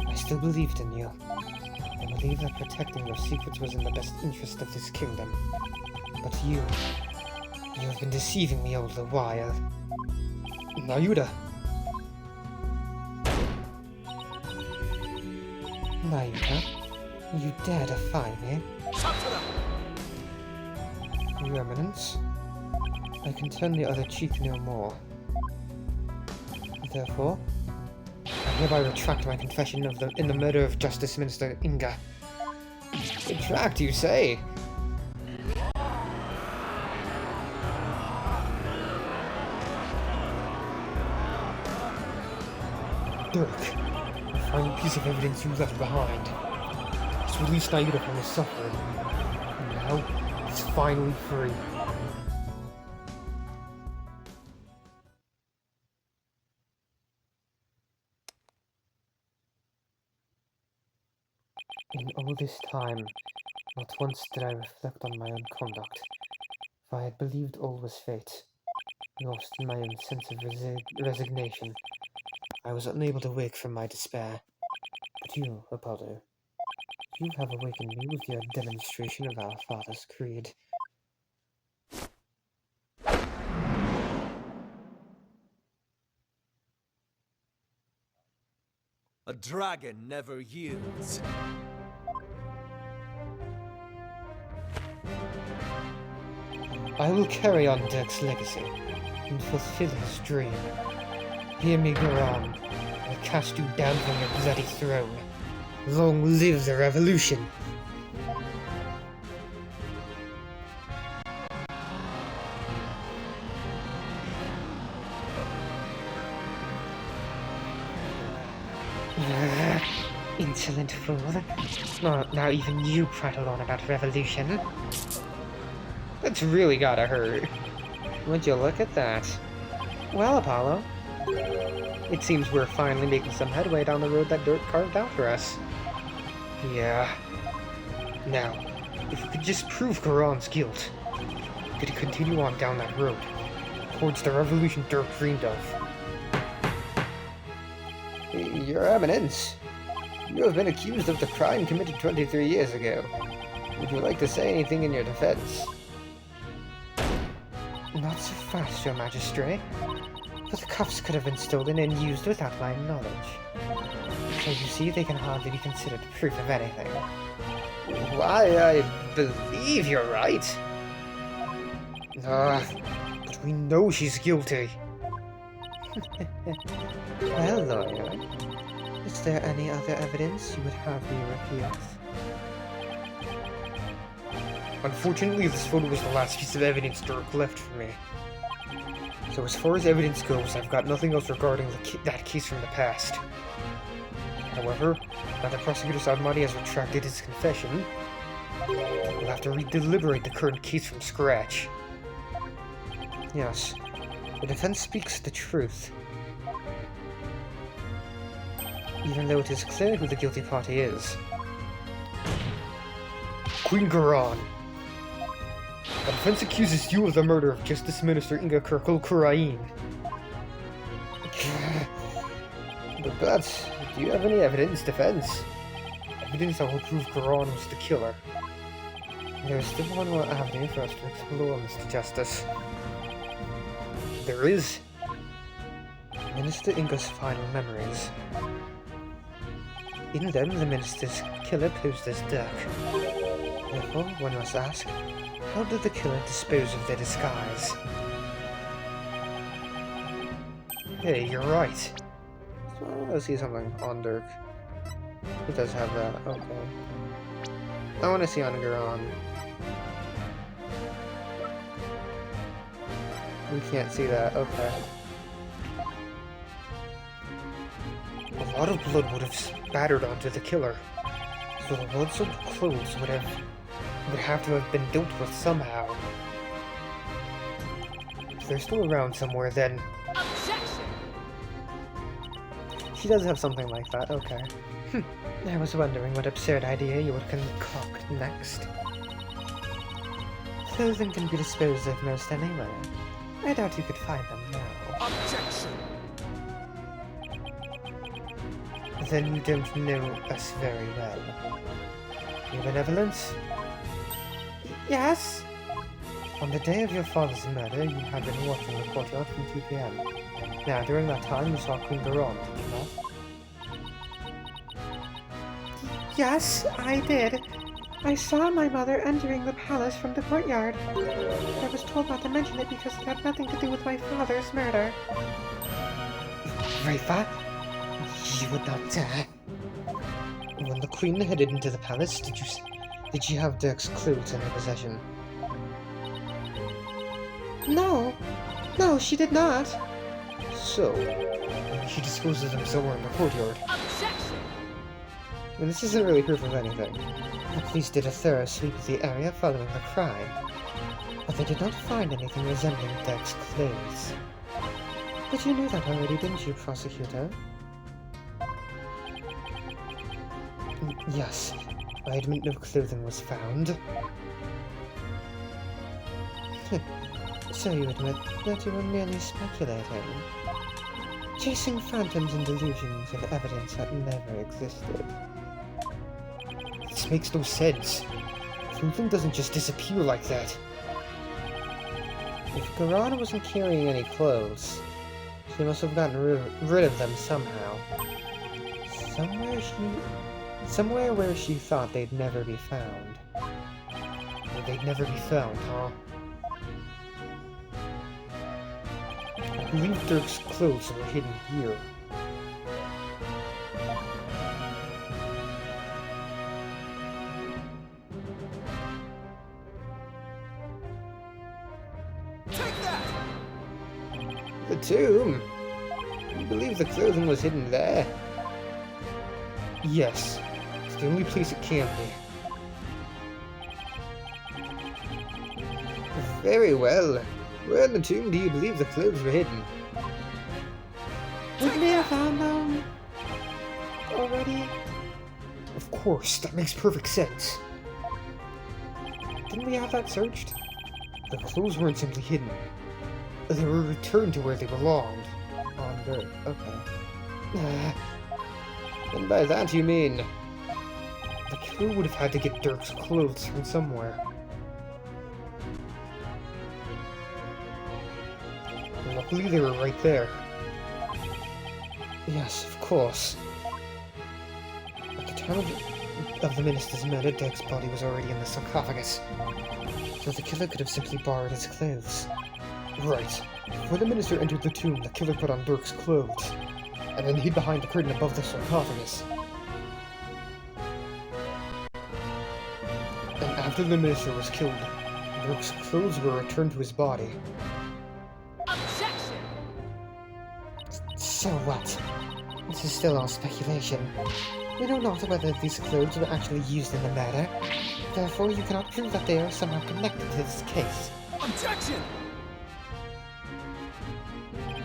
I still believed in you. I believed that protecting your secrets was in the best interest of this kingdom. But you have been deceiving me all the while. Nayuda! Nayuda, you dare defy me? Your Eminence, I can turn the other cheek no more. Therefore, I hereby retract my confession in the murder of Justice Minister Inga. Retract, you say? Dirk, the final piece of evidence you left behind. It's released Naida from his suffering. And now, it's finally free. In all this time, not once did I reflect on my own conduct, for I had believed all was fate. Lost in my own sense of resignation, I was unable to wake from my despair. But you, Apollo, you have awakened me with your demonstration of our father's creed. A dragon never yields. I will carry on Dirk's legacy and fulfill his dream. Hear me, Garan. I'll cast you down from your bloody throne. Long live the revolution! Insolent fool. Now even you prattle on about revolution. That's really gotta hurt. Would you look at that? Well, Apollo, it seems we're finally making some headway down the road that Dirk carved out for us. Yeah. Now, if we could just prove Garon's guilt, we could continue on down that road, towards the revolution Dirk dreamed of. Your Eminence, you have been accused of the crime committed 23 years ago. Would you like to say anything in your defense? Not so fast, Your Majesty. But the cuffs could have been stolen and used without my knowledge. So you see, they can hardly be considered proof of anything. Why, I believe you're right. But we know she's guilty. Well, lawyer, is there any other evidence you would have me refute? Unfortunately, this photo was the last piece of evidence Dirk left for me. So as far as evidence goes, I've got nothing else regarding that case from the past. However, now that Prosecutor Sadmati has retracted his confession, we'll have to redeliberate the current case from scratch. Yes, the defense speaks the truth. Even though it is clear who the guilty party is. Queen Garan. The defense accuses you of the murder of Justice Minister Inga Kirkul Kurain. But, do you have any evidence, defense? Evidence that will prove Garan was the killer. There is still one more avenue for us to explore, Mr. Justice. There is. Minister Inga's final memories. In them, the minister's killer posed as Dirk. Therefore, one must ask, how did the killer dispose of their disguise? Hey, you're right. So I see something on Dirk. He does have that. Okay. I want to see on Garon. We can't see that. Okay. A lot of blood would have spattered onto the killer, so the blood-soaked clothes would have to have been dealt with somehow. If they're still around somewhere, then Objection! she does have something like that. Okay. I was wondering what absurd idea you would concoct next. Clothing can be disposed of most anywhere. I doubt you could find them now. Objection! Then you don't know us very well. Your benevolence? Yes? On the day of your father's murder, you had been watching the courtyard from 2 p.m. Now, during that time, you saw Queen Garon, did you not? Yes, I did. I saw my mother entering the palace from the courtyard. I was told not to mention it because it had nothing to do with my father's murder. Rafa? You would not dare. When the Queen headed into the palace, did she have Dirk's clothes in her possession? No. No, she did not. So, she disposed of them somewhere in the courtyard. Objection! And this isn't really proof of anything. The police did a thorough sweep of the area following the crime, but they did not find anything resembling Dirk's clothes. But you knew that already, didn't you, prosecutor? Yes, I admit no clothing was found. So you admit that you were merely speculating? Chasing phantoms and delusions of evidence that never existed. This makes no sense. Clothing doesn't just disappear like that. If Garana wasn't carrying any clothes, she must have gotten rid of them somehow. Somewhere where she thought they'd never be found. Or they'd never be found, huh? I believe Dirk's clothes were hidden here. Take that! The tomb? You believe the clothing was hidden there? Yes. It's the only place it can be. Very well. Where in the tomb do you believe the clothes were hidden? Wouldn't we have found them already? Of course, that makes perfect sense. Didn't we have that searched? The clothes weren't simply hidden. They were returned to where they belonged. On Earth. Okay. And by that you mean... the killer would have had to get Dirk's clothes from somewhere. Luckily they were right there. Yes, of course. At the time of the minister's murder, Dirk's body was already in the sarcophagus. So the killer could have simply borrowed his clothes. Right. Before the minister entered the tomb, the killer put on Dirk's clothes, and then hid behind the curtain above the sarcophagus. And after the minister was killed, Dirk's clothes were returned to his body. Objection! So what? This is still all speculation. We know not whether these clothes were actually used in the murder. Therefore, you cannot prove that they are somehow connected to this case. Objection!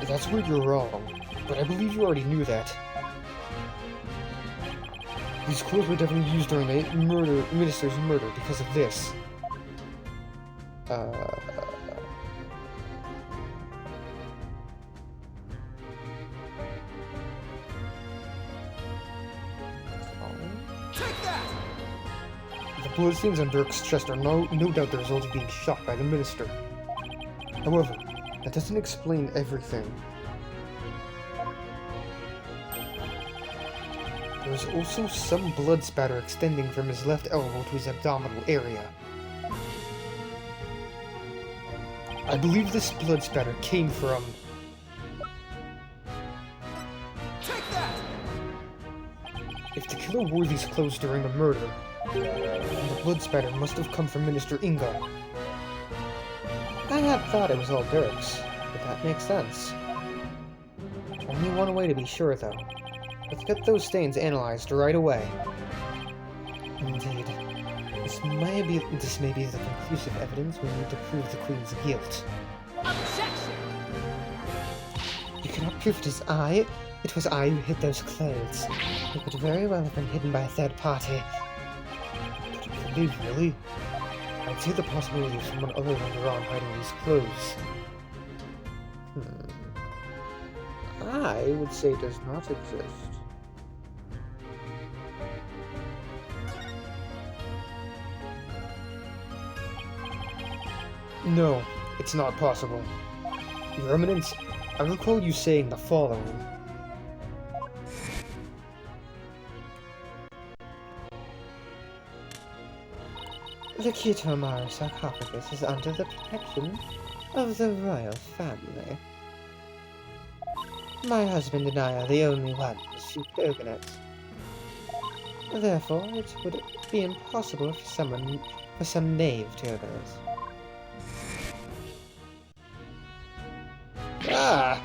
That's where you're wrong, but I believe you already knew that. These clothes were definitely used during the minister's murder because of this. Take that! The bloodstains on Dirk's chest are no doubt the result of being shot by the minister. However, that doesn't explain everything. There is also some blood spatter extending from his left elbow to his abdominal area. I believe this blood spatter came from... Take that! If If the killer wore these clothes during the murder, then the blood spatter must have come from Minister Inga. I had thought it was all Dirk's, but that makes sense. Only one way to be sure, though. Let's get those stains analyzed right away. Indeed. This may be the conclusive evidence we need to prove the Queen's guilt. Objection! You cannot prove it is I. It was I who hid those clothes. They could very well have been hidden by a third party. But could they really? I'd say the possibility of someone other than Ron hiding these clothes. I would say does not exist. No, it's not possible. Your Eminence, I recall you saying the following. The key to Amara's sarcophagus is under the protection of the royal family. My husband and I are the only ones who could open it. Therefore, it would be impossible for some knave to open it. Ah!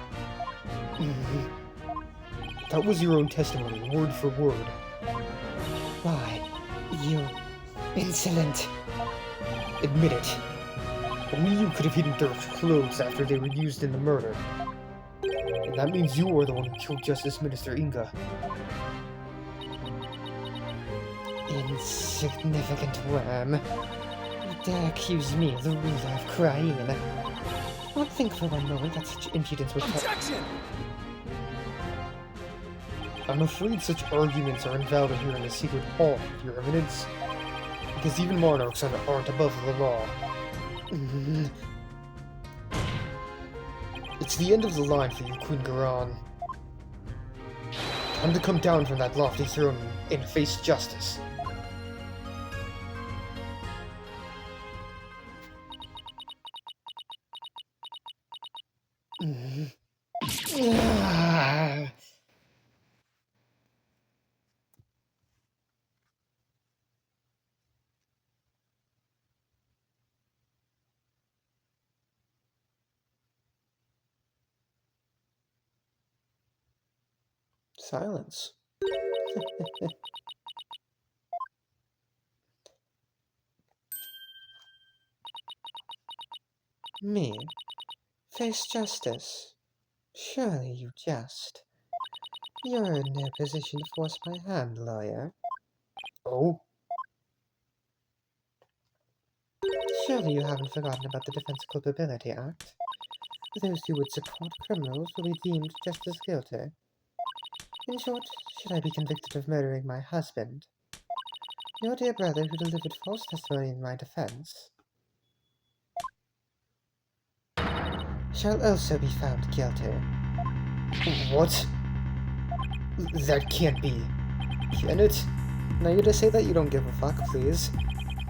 That was your own testimony, word for word. Why, you insolent! Admit it. Only you could have hidden Dirk's clothes after they were used in the murder. And that means you are the one who killed Justice Minister Inga. Insignificant worm. You dare accuse me of the ruler of Krain. Don't think for one moment that such impudence would Objection! I'm afraid such arguments are invalid here in the secret hall, Your Eminence. Because even monarchs aren't above the law. It's the end of the line for you, Queen Garan. Time to come down from that lofty throne and face justice. Silence. Me? Face justice? Surely you jest. You're in no position to force my hand, lawyer. Oh? Surely you haven't forgotten about the Defense Culpability Act? Those who would support criminals will be deemed just as guilty. In short, should I be convicted of murdering my husband, your dear brother who delivered false testimony in my defense shall also be found guilty. What? That can't be. Can it? Now you just say that you don't give a fuck, please.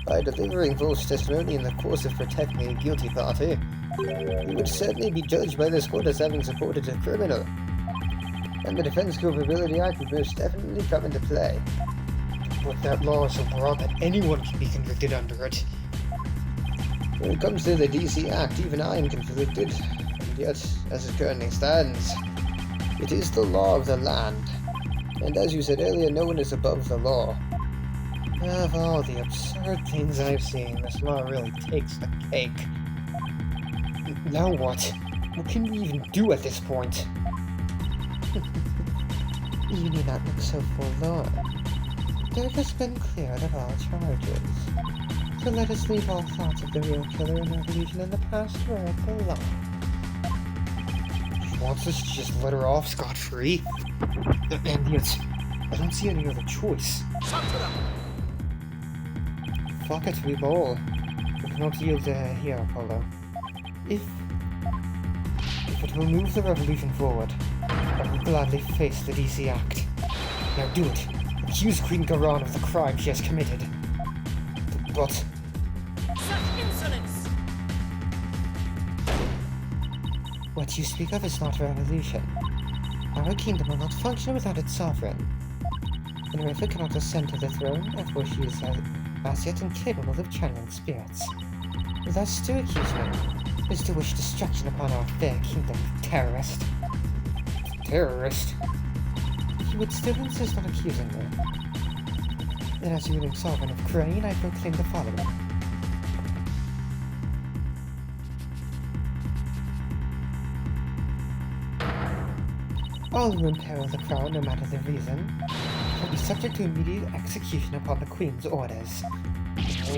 By delivering false testimony in the course of protecting a guilty party, you would certainly be judged by this court as having supported a criminal. And the Defense Culpability Act would most definitely come into play. But that law is so broad that anyone can be convicted under it. When it comes to the DC Act, even I am conflicted. And yet, as it currently stands, it is the law of the land. And as you said earlier, no one is above the law. Of all the absurd things I've seen, this law really takes the cake. Now what? What can we even do at this point? You need not look so forlorn. Dirk has been cleared of all charges. So let us leave all thoughts of the real killer and revolution in the past where it belongs. She wants us to just let her off scot-free? And yet, I don't see any other choice. Fuck it, we bowl. We cannot yield here, Apollo. If it will move the revolution forward, I will gladly face the DC Act. Now do it. Accuse Queen Garan of the crime she has committed. But... Such insolence! what you speak of is not revolution. Our kingdom will not function without its sovereign. Minerva cannot ascend to the throne, therefore she is as yet incapable of channeling spirits. Thus, to accuse me is to wish destruction upon our fair kingdom, terrorist. Terrorist? You would still insist on accusing me? Then, as ruling sovereign of Crane, I proclaim the following. All who imperil the crown, no matter the reason, will be subject to immediate execution upon the Queen's orders.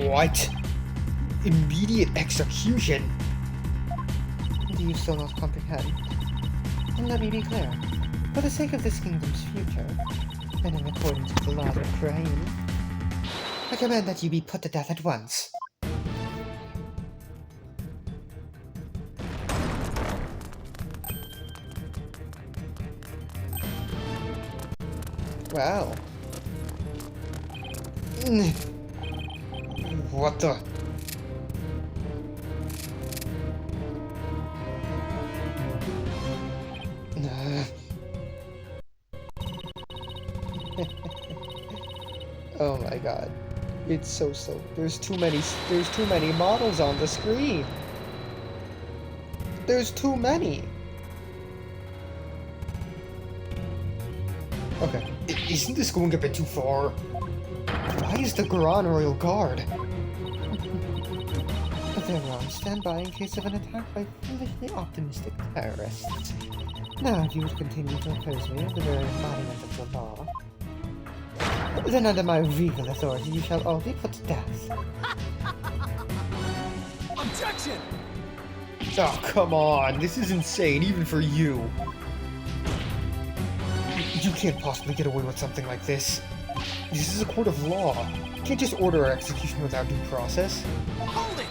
What? Immediate execution? Do you still not comprehend? And let me be clear. For the sake of this kingdom's future, and in accordance with the laws of Crane, I command that you be put to death at once. Wow. What the? Oh my god. It's so slow. There's too many models on the screen. There's too many. Okay. Isn't this going a bit too far? Why is the Grand Royal Guard? They're on standby in case of an attack by foolishly optimistic terrorists. Now, if you would continue to oppose me as the very embodiment of the law, then under my regal authority you shall all be put to death. Objection! Oh, come on. This is insane, even for you. You can't possibly get away with something like this. This is a court of law. You can't just order our execution without due process. Hold it!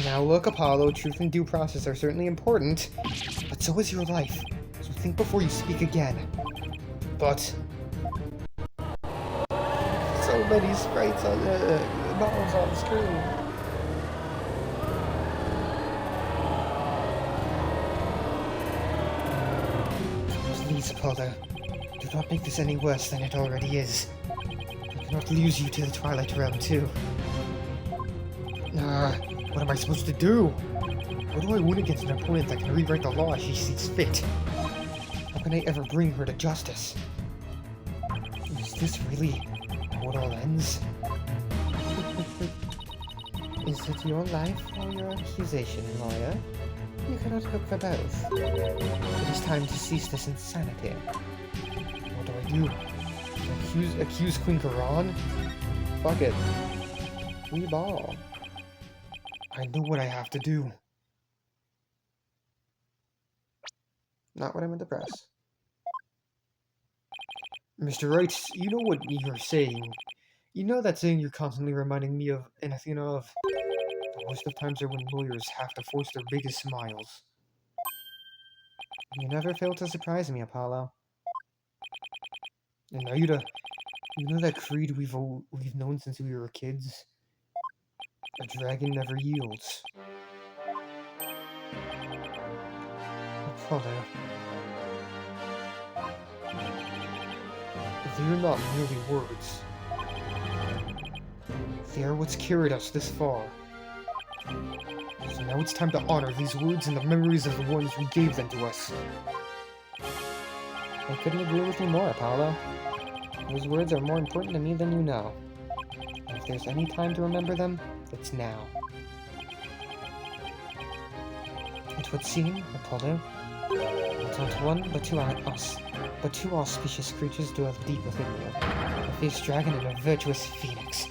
Now look, Apollo, truth and due process are certainly important, but so is your life. So think before you speak again. But... so many sprites on models on the screen. Please, Apollo, do not make this any worse than it already is. I cannot lose you to the Twilight Realm, too. What am I supposed to do? How do I win against an opponent that can rewrite the law as she sees fit? How can I ever bring her to justice? Is this really how it all ends? Is it your life or your accusation, lawyer? You cannot hope for both. It is time to cease this insanity. What do I do? Accuse Queen Garon? Fuck it. We ball. I know what I have to do. Not what I meant to press. Mr. Wright, you know what you're saying. You know that saying you're constantly reminding me of anything of. The worst of times are when lawyers have to force their biggest smiles. You never fail to surprise me, Apollo. And Aida, you know that creed we've known since we were kids? A dragon never yields. Apollo. They're not merely words. They are what's carried us this far. So now it's time to honor these words and the memories of the ones who gave them to us. I couldn't agree with you more, Apollo. Those words are more important to me than you know. And if there's any time to remember them, it's now. It would seem, Apollo, that not one but two auspicious creatures dwell deep within you. A fierce dragon and a virtuous phoenix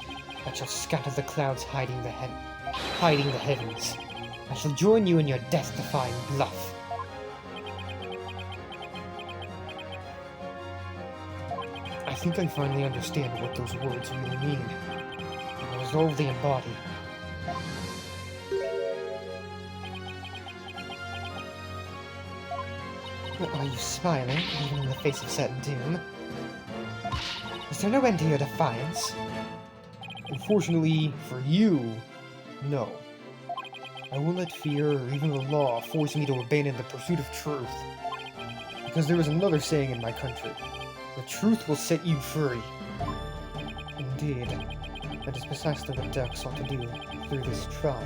that shall scatter the clouds hiding the heavens. I shall join you in your death-defying bluff. I think I finally understand what those words really mean. I resolve the embody. Are you smiling, even in the face of certain doom? Is there no end to your defiance? Unfortunately, for you, no. I won't let fear or even the law force me to abandon the pursuit of truth. Because there is another saying in my country. The truth will set you free. Indeed, that is precisely what Dirk sought to do through this trial.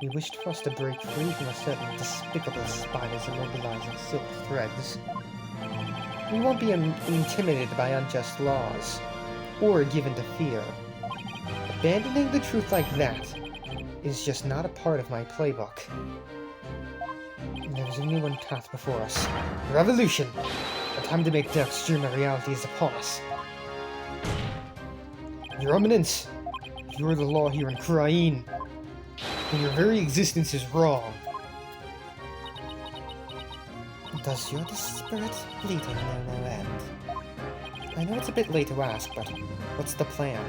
He wished for us to break free from a certain despicable spider's immobilizing silk threads. We won't be intimidated by unjust laws, or given to fear. Abandoning the truth like that is just not a part of my playbook. There's only one path before us. Revolution! The time to make Dirk's dream a reality is upon us. Your Eminence, you are the law here in Krain, and your very existence is wrong. Does your spirit bleeding know no end? I know it's a bit late to ask, but what's the plan?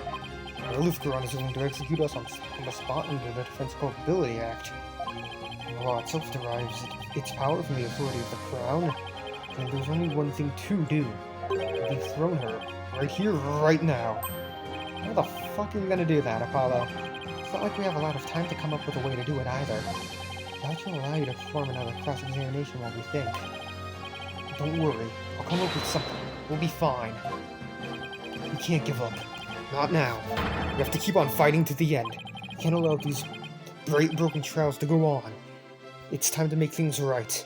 Well, if Goron is willing to execute us on the spot under the Defense Culpability Act, the law itself derives its power from the authority of the Crown, and there's only one thing to do. Dethrone her. Right here, right now. How the fuck are you gonna do that, Apollo? It's not like we have a lot of time to come up with a way to do it either. That should allow you to perform another cross-examination while we think. Don't worry, I'll come up with something. We'll be fine. We can't give up. Not now. We have to keep on fighting to the end. We can't allow these broken trials to go on. It's time to make things right.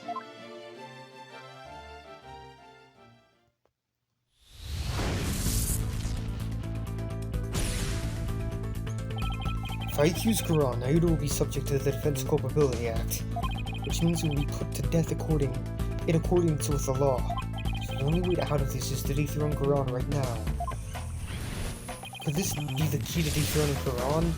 If I accuse Goron, Naruto will be subject to the Defense Culpability Act, which means he will be put to death in accordance with the law. So the only way out of this is to dethrone Goron right now. Could this be the key to dethroning Goron?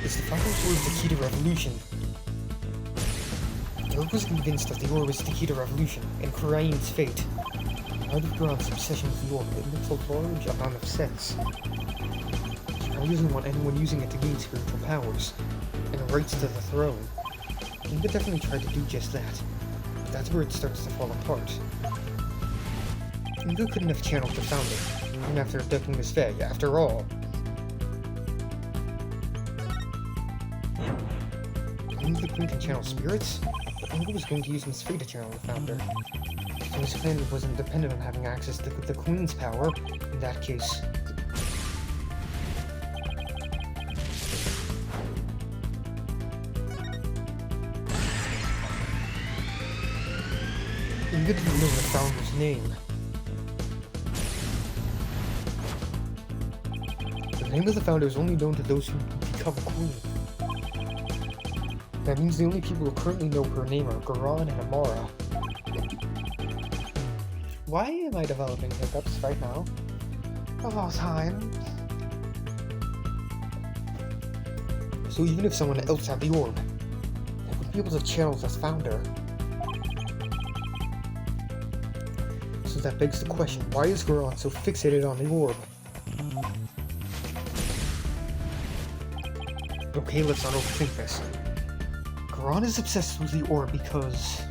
Is the final orb the key to revolution? Dirk was convinced that the orb is the key to revolution, and Krain's fate. Out of Goron's obsession with the orb, it makes a large amount of sense. He doesn't want anyone using it to gain spiritual powers, and rights to the throne. Inga definitely tried to do just that, but that's where it starts to fall apart. Inga couldn't have channeled the Founder, even after abducting Miss Faye, after all. Only the Queen can channel spirits, but Inga was going to use Miss Faye to channel the Founder. So his plan wasn't dependent on having access to the Queen's power, in that case. Inga didn't know the Founder's name. The name of the Founder is only known to those who become Queen. That means the only people who currently know her name are Goron and Amara. Why am I developing hiccups right now? Of all times. So even if someone else had the orb, they would be able to channel the Founder. So that begs the question, why is Goron so fixated on the orb? Okay, let's not overthink this. Goron is obsessed with the orb because...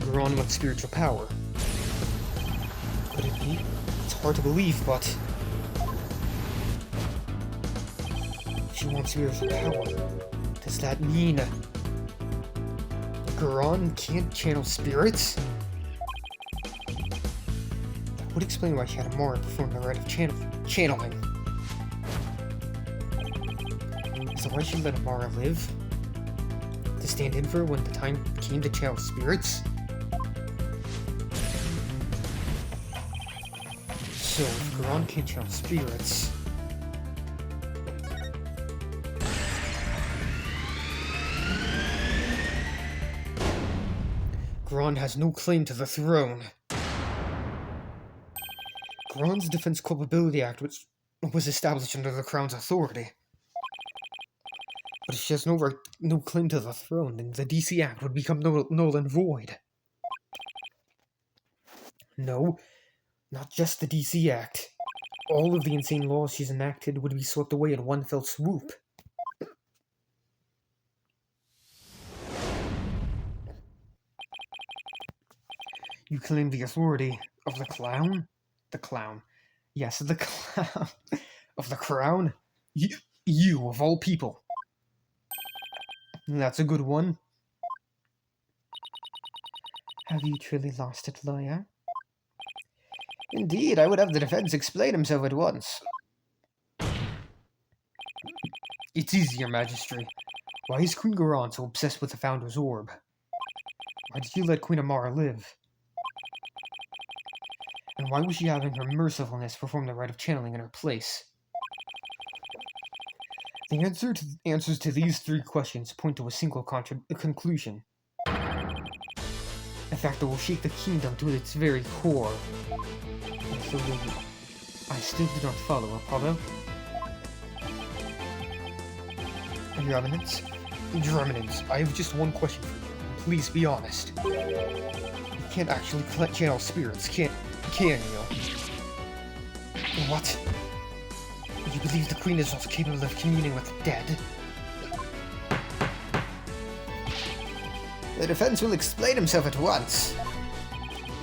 Goron wants spiritual power. Could it be? It's hard to believe, but... She wants spiritual power. Does that mean... Goron can't channel spirits? That would explain why she had Amara perform the rite of channeling. Is that why she let Amara live? To stand in for her when the time came to channel spirits? So, if Goron can't channel spirits... Goron has no claim to the throne. Goron's Defense Culpability Act was established under the Crown's authority. But if she has no claim to the throne, then the DC Act would become null and void. No, not just the DC Act. All of the insane laws she's enacted would be swept away in one fell swoop. You claim the authority of the clown? The clown. Yes, the clown. Of the crown? You, of all people. That's a good one. Have you truly lost it, lawyer? Indeed, I would have the defense explain himself at once. It's easy, Your Majesty. Why is Queen Garon so obsessed with the Founder's Orb? Why did you let Queen Amara live? And why was she having her mercifulness perform the rite of channeling in her place? The answers to these three questions point to a single conclusion. A fact that will shake the kingdom to its very core. I still do not follow, Apollo. Your Eminence? Your Eminence, I have just one question for you. Please be honest. You can't actually channel spirits, can you? What? You believe the Queen is not capable of communing with the dead? The defense will explain himself at once.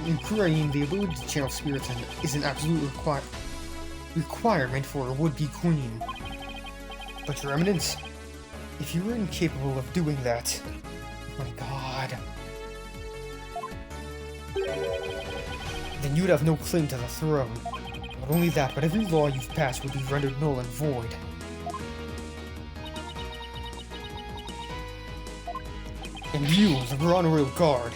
In Korean, the ability to channel spirits is an absolute requirement for a would-be queen. But Your Eminence, if you were incapable of doing that, my God, then you'd have no claim to the throne. Not only that, but every law you've passed would be rendered null and void. And you, the Grand Royal Guard,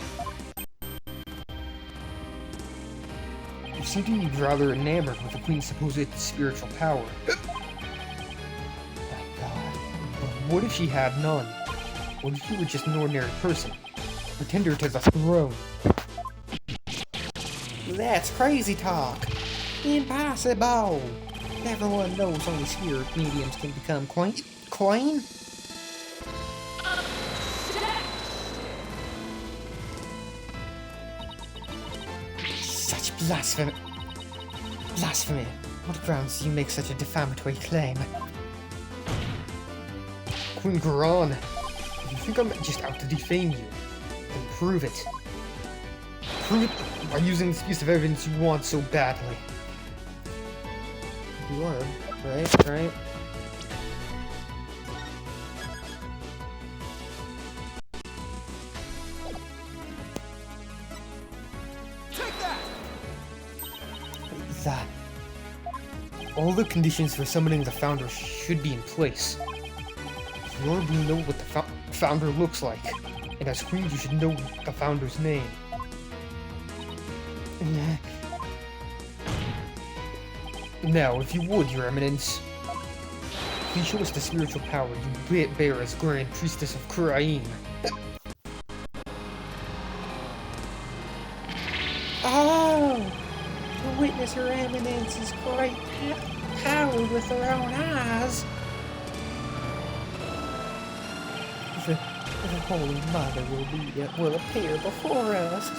you seem to be rather enamored with the Queen's supposed spiritual power. My God, but what if she had none? What if you were just an ordinary person? Pretender to the throne? That's crazy talk. Impossible. Everyone knows only spirit mediums can become queen. Such blasphemy. Blasphemy. What grounds do you make such a defamatory claim? Queen Garon, if you think I'm just out to defame you, then prove it. Prove it by using this piece of evidence you want so badly. You are, right? That. All the conditions for summoning the Founder should be in place. You already know what the Founder looks like, and as Queen you should know the Founder's name. Now, if you would, Your Eminence, please show us the spiritual power you bear as Grand Priestess of Kurain. Oh! To witness Her Eminence's great power with her own eyes. The Holy Mother will appear before us.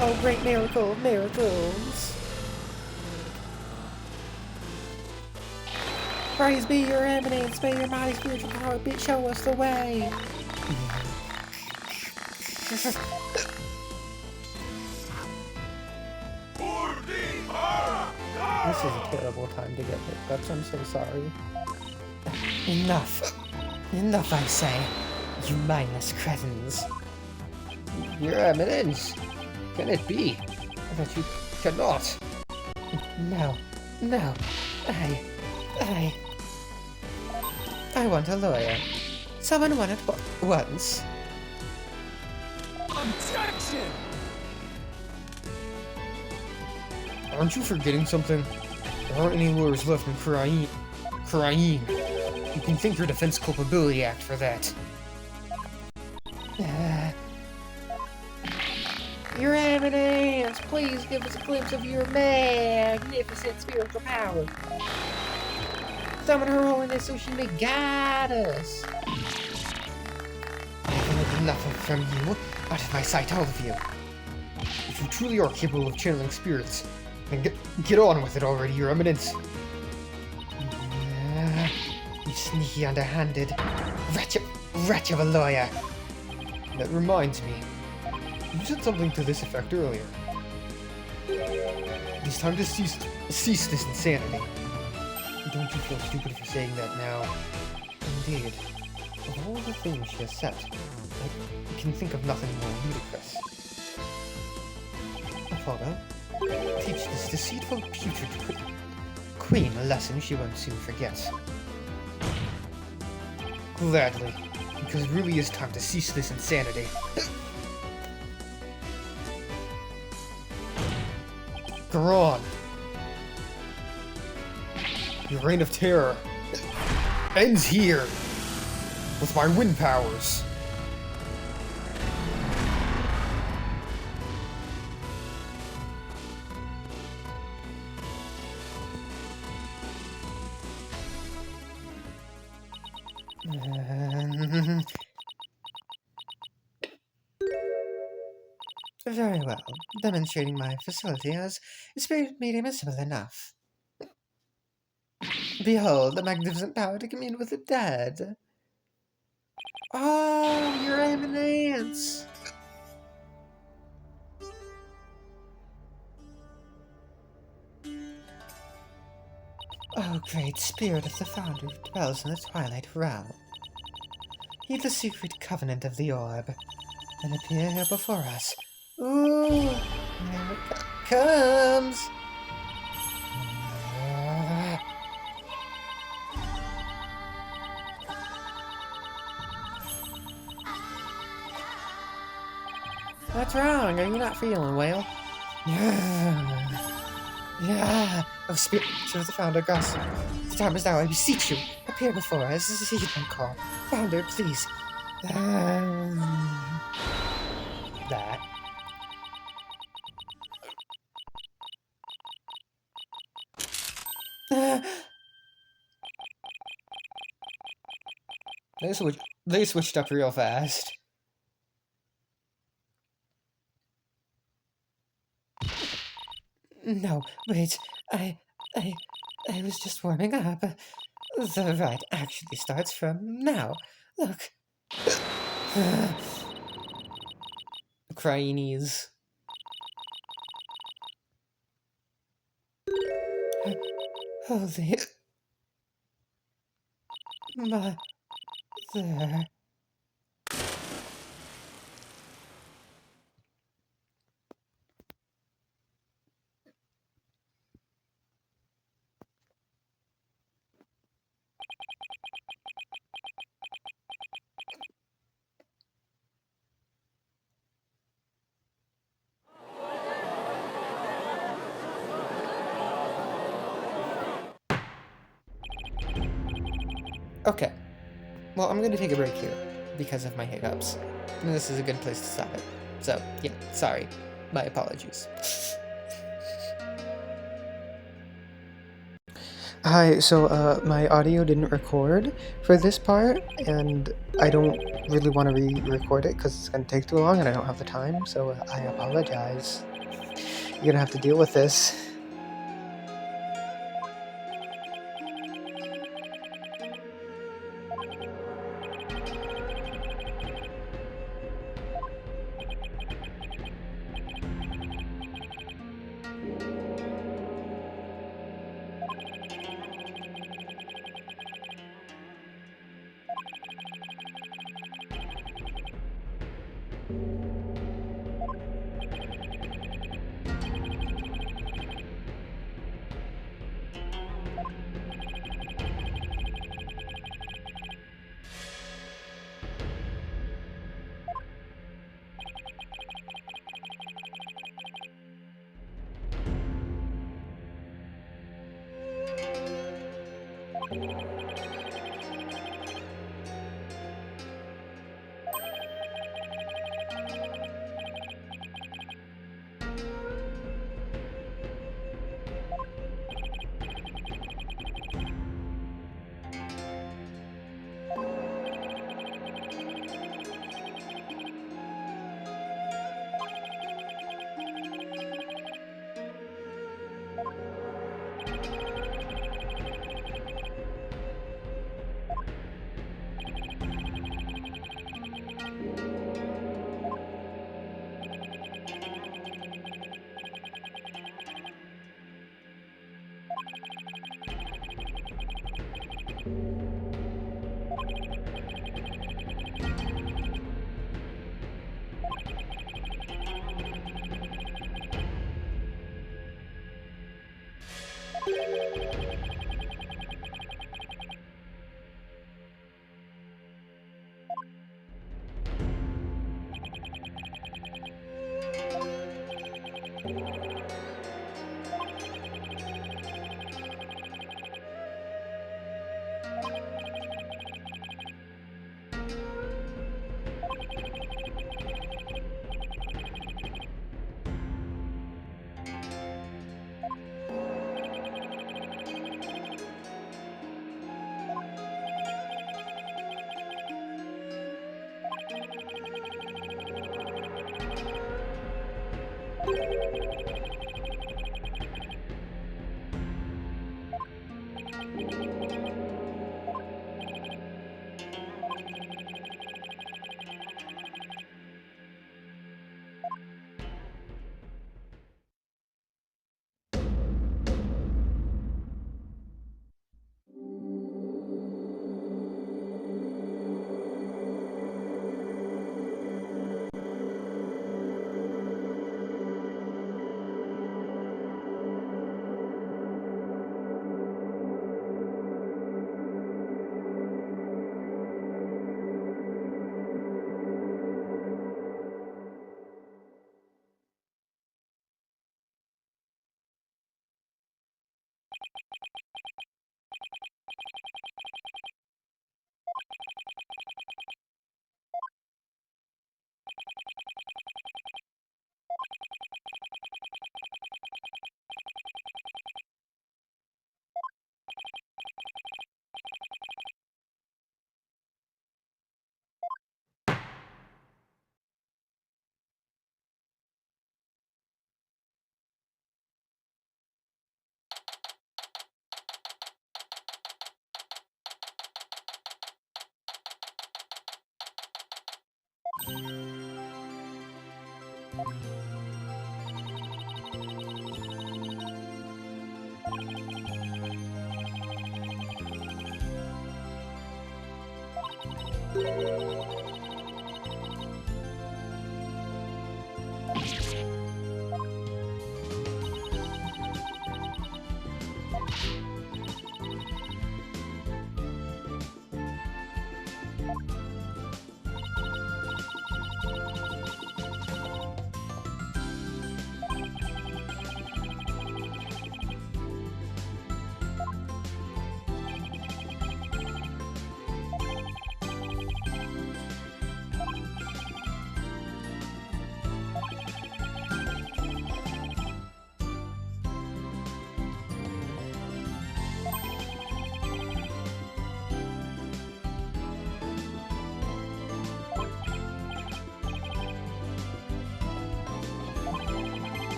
Oh, great miracle of miracles. Praise be Your Eminence, may your mighty spiritual power show us the way. This is a terrible time to get hiccups, I'm so sorry. Enough. Enough, I say. You mindless cretins. Your Eminence, can it be that you cannot? No. I want a lawyer. Someone one at once. Objection! Aren't you forgetting something? There aren't any lawyers left in Kurain. You can thank your Defense Culpability Act for that. Your Eminence, please give us a glimpse of your magnificent spiritual power. Summon Her Holiness so she may guide us. I've had enough from you. Out of my sight, all of you. If you truly are capable of channeling spirits, then get on with it already, Your Eminence. You sneaky, underhanded, wretch of a lawyer. That reminds me. You said something to this effect earlier. It is time to cease this insanity. Don't you feel stupid for saying that now? Indeed. Of all the things she has said, I can think of nothing more ludicrous. Apollo, teach this deceitful, putrid queen a lesson she won't soon forget. Gladly, because it really is time to cease this insanity. Garon! Your reign of terror ends here with my wind powers. Very well. Demonstrating my facility as a spirit medium is simple enough. Behold, the magnificent power to commune with the dead. Oh, your eminence! Oh, great spirit of the founder who dwells in the twilight realm. Heed the secret covenant of the orb, and appear here before us. Ooh, here it comes! What's wrong? Are you not feeling well? Yeah. Oh, spirit of the founder, Gus. The time is now. I beseech you. Appear before us. This is heed my call. Founder, please. That. They switched up real fast. No, wait. I was just warming up. The ride actually starts from now. Look. Cryinies. Holy mother. Okay. Well, I'm gonna take a break here because of my hiccups. And this is a good place to stop it. So, yeah, sorry. My apologies. Hi, so my audio didn't record for this part, and I don't really want to re-record it because it's going to take too long and I don't have the time, so I apologize. You're going to have to deal with this.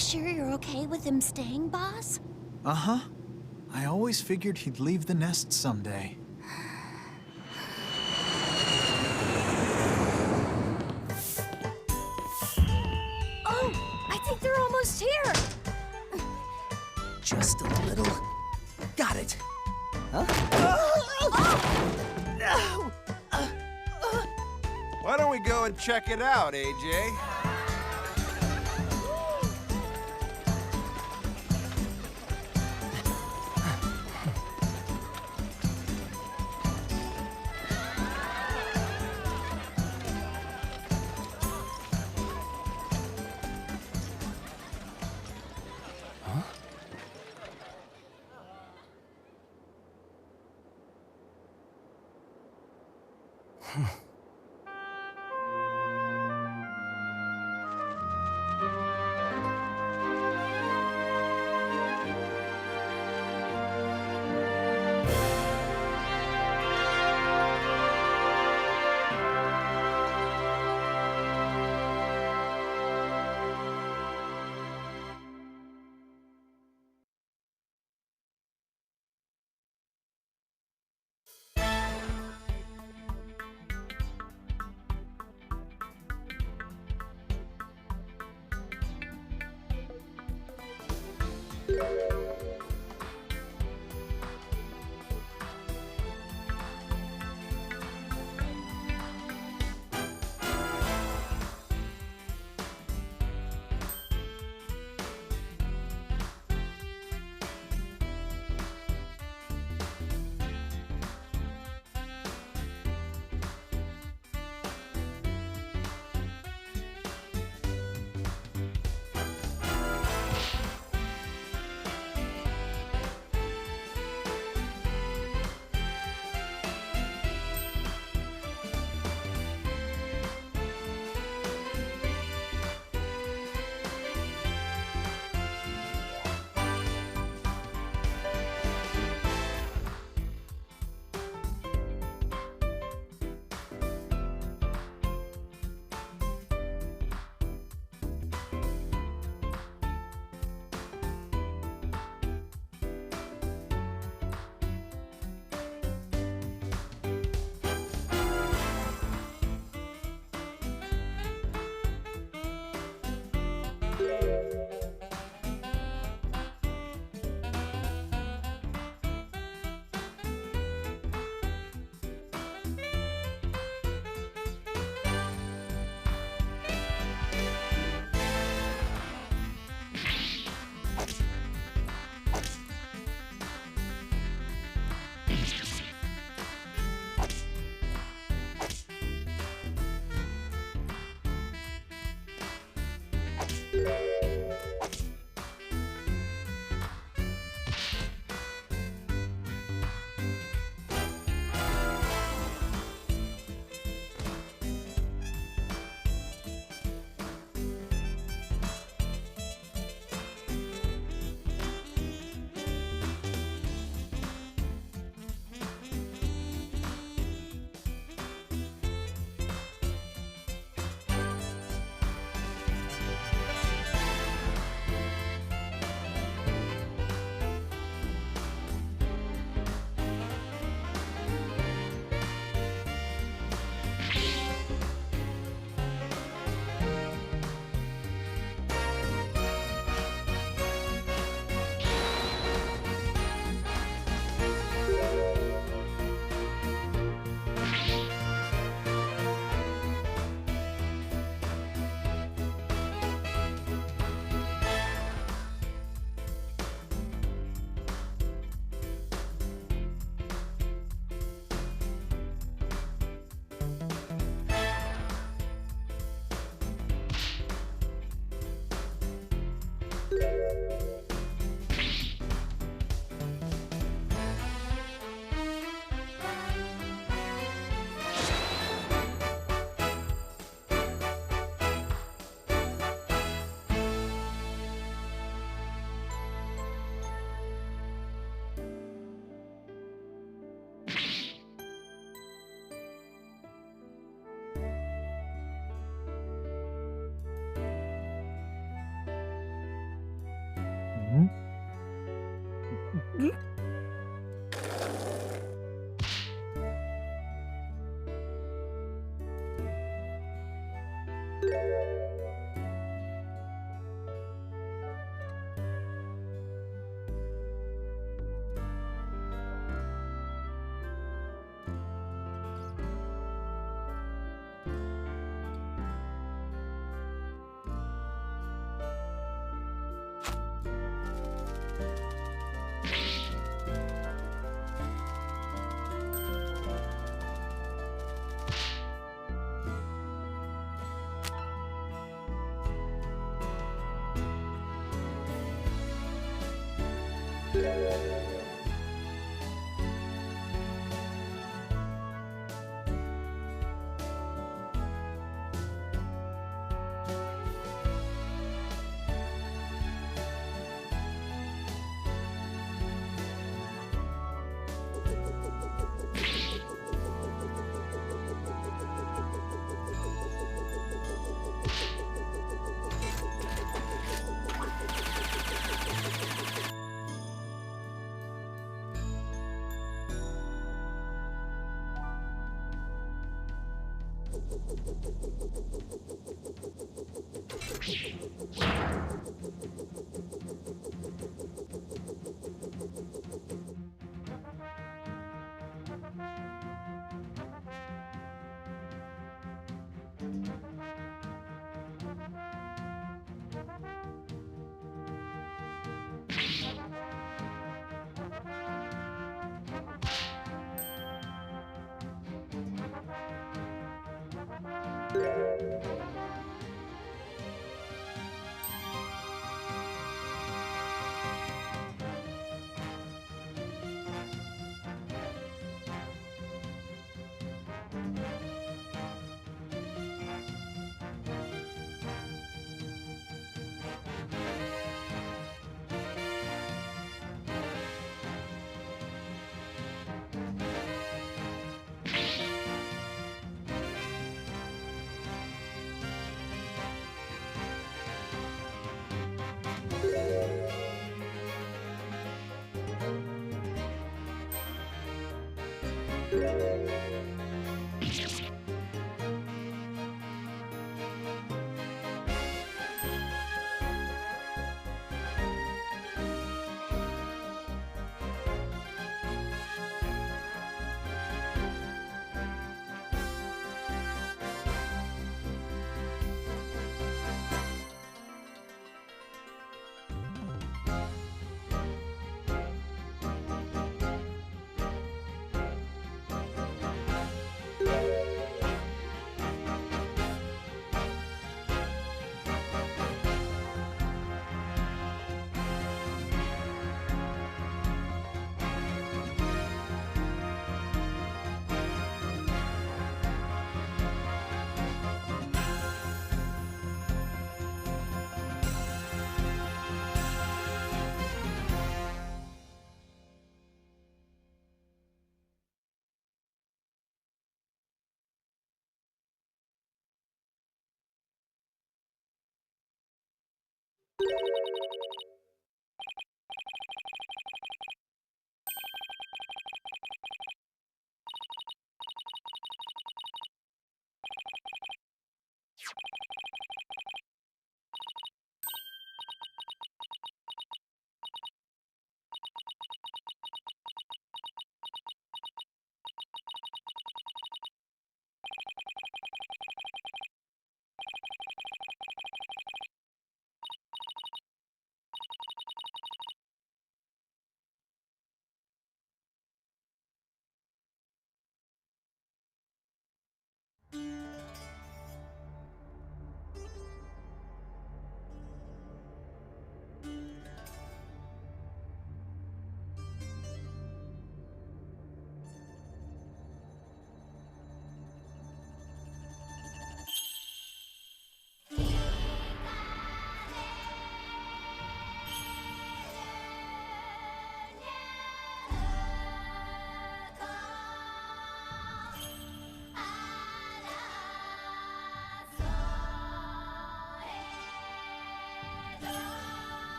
sure you're okay with him staying, boss? Uh-huh. I always figured he'd leave the nest someday. Oh, I think they're almost here. Just a little. Got it. Huh? Why don't we go and check it out, AJ?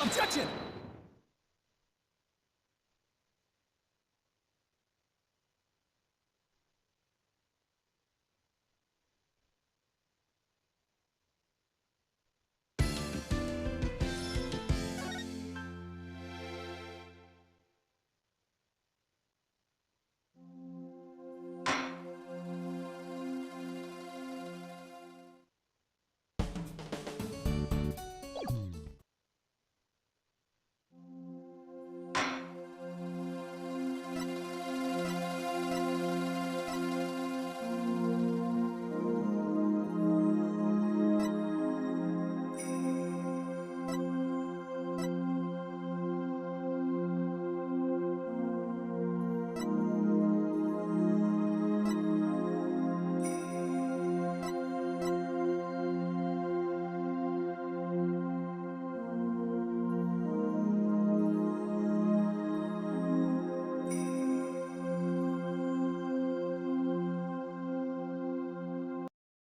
Objection!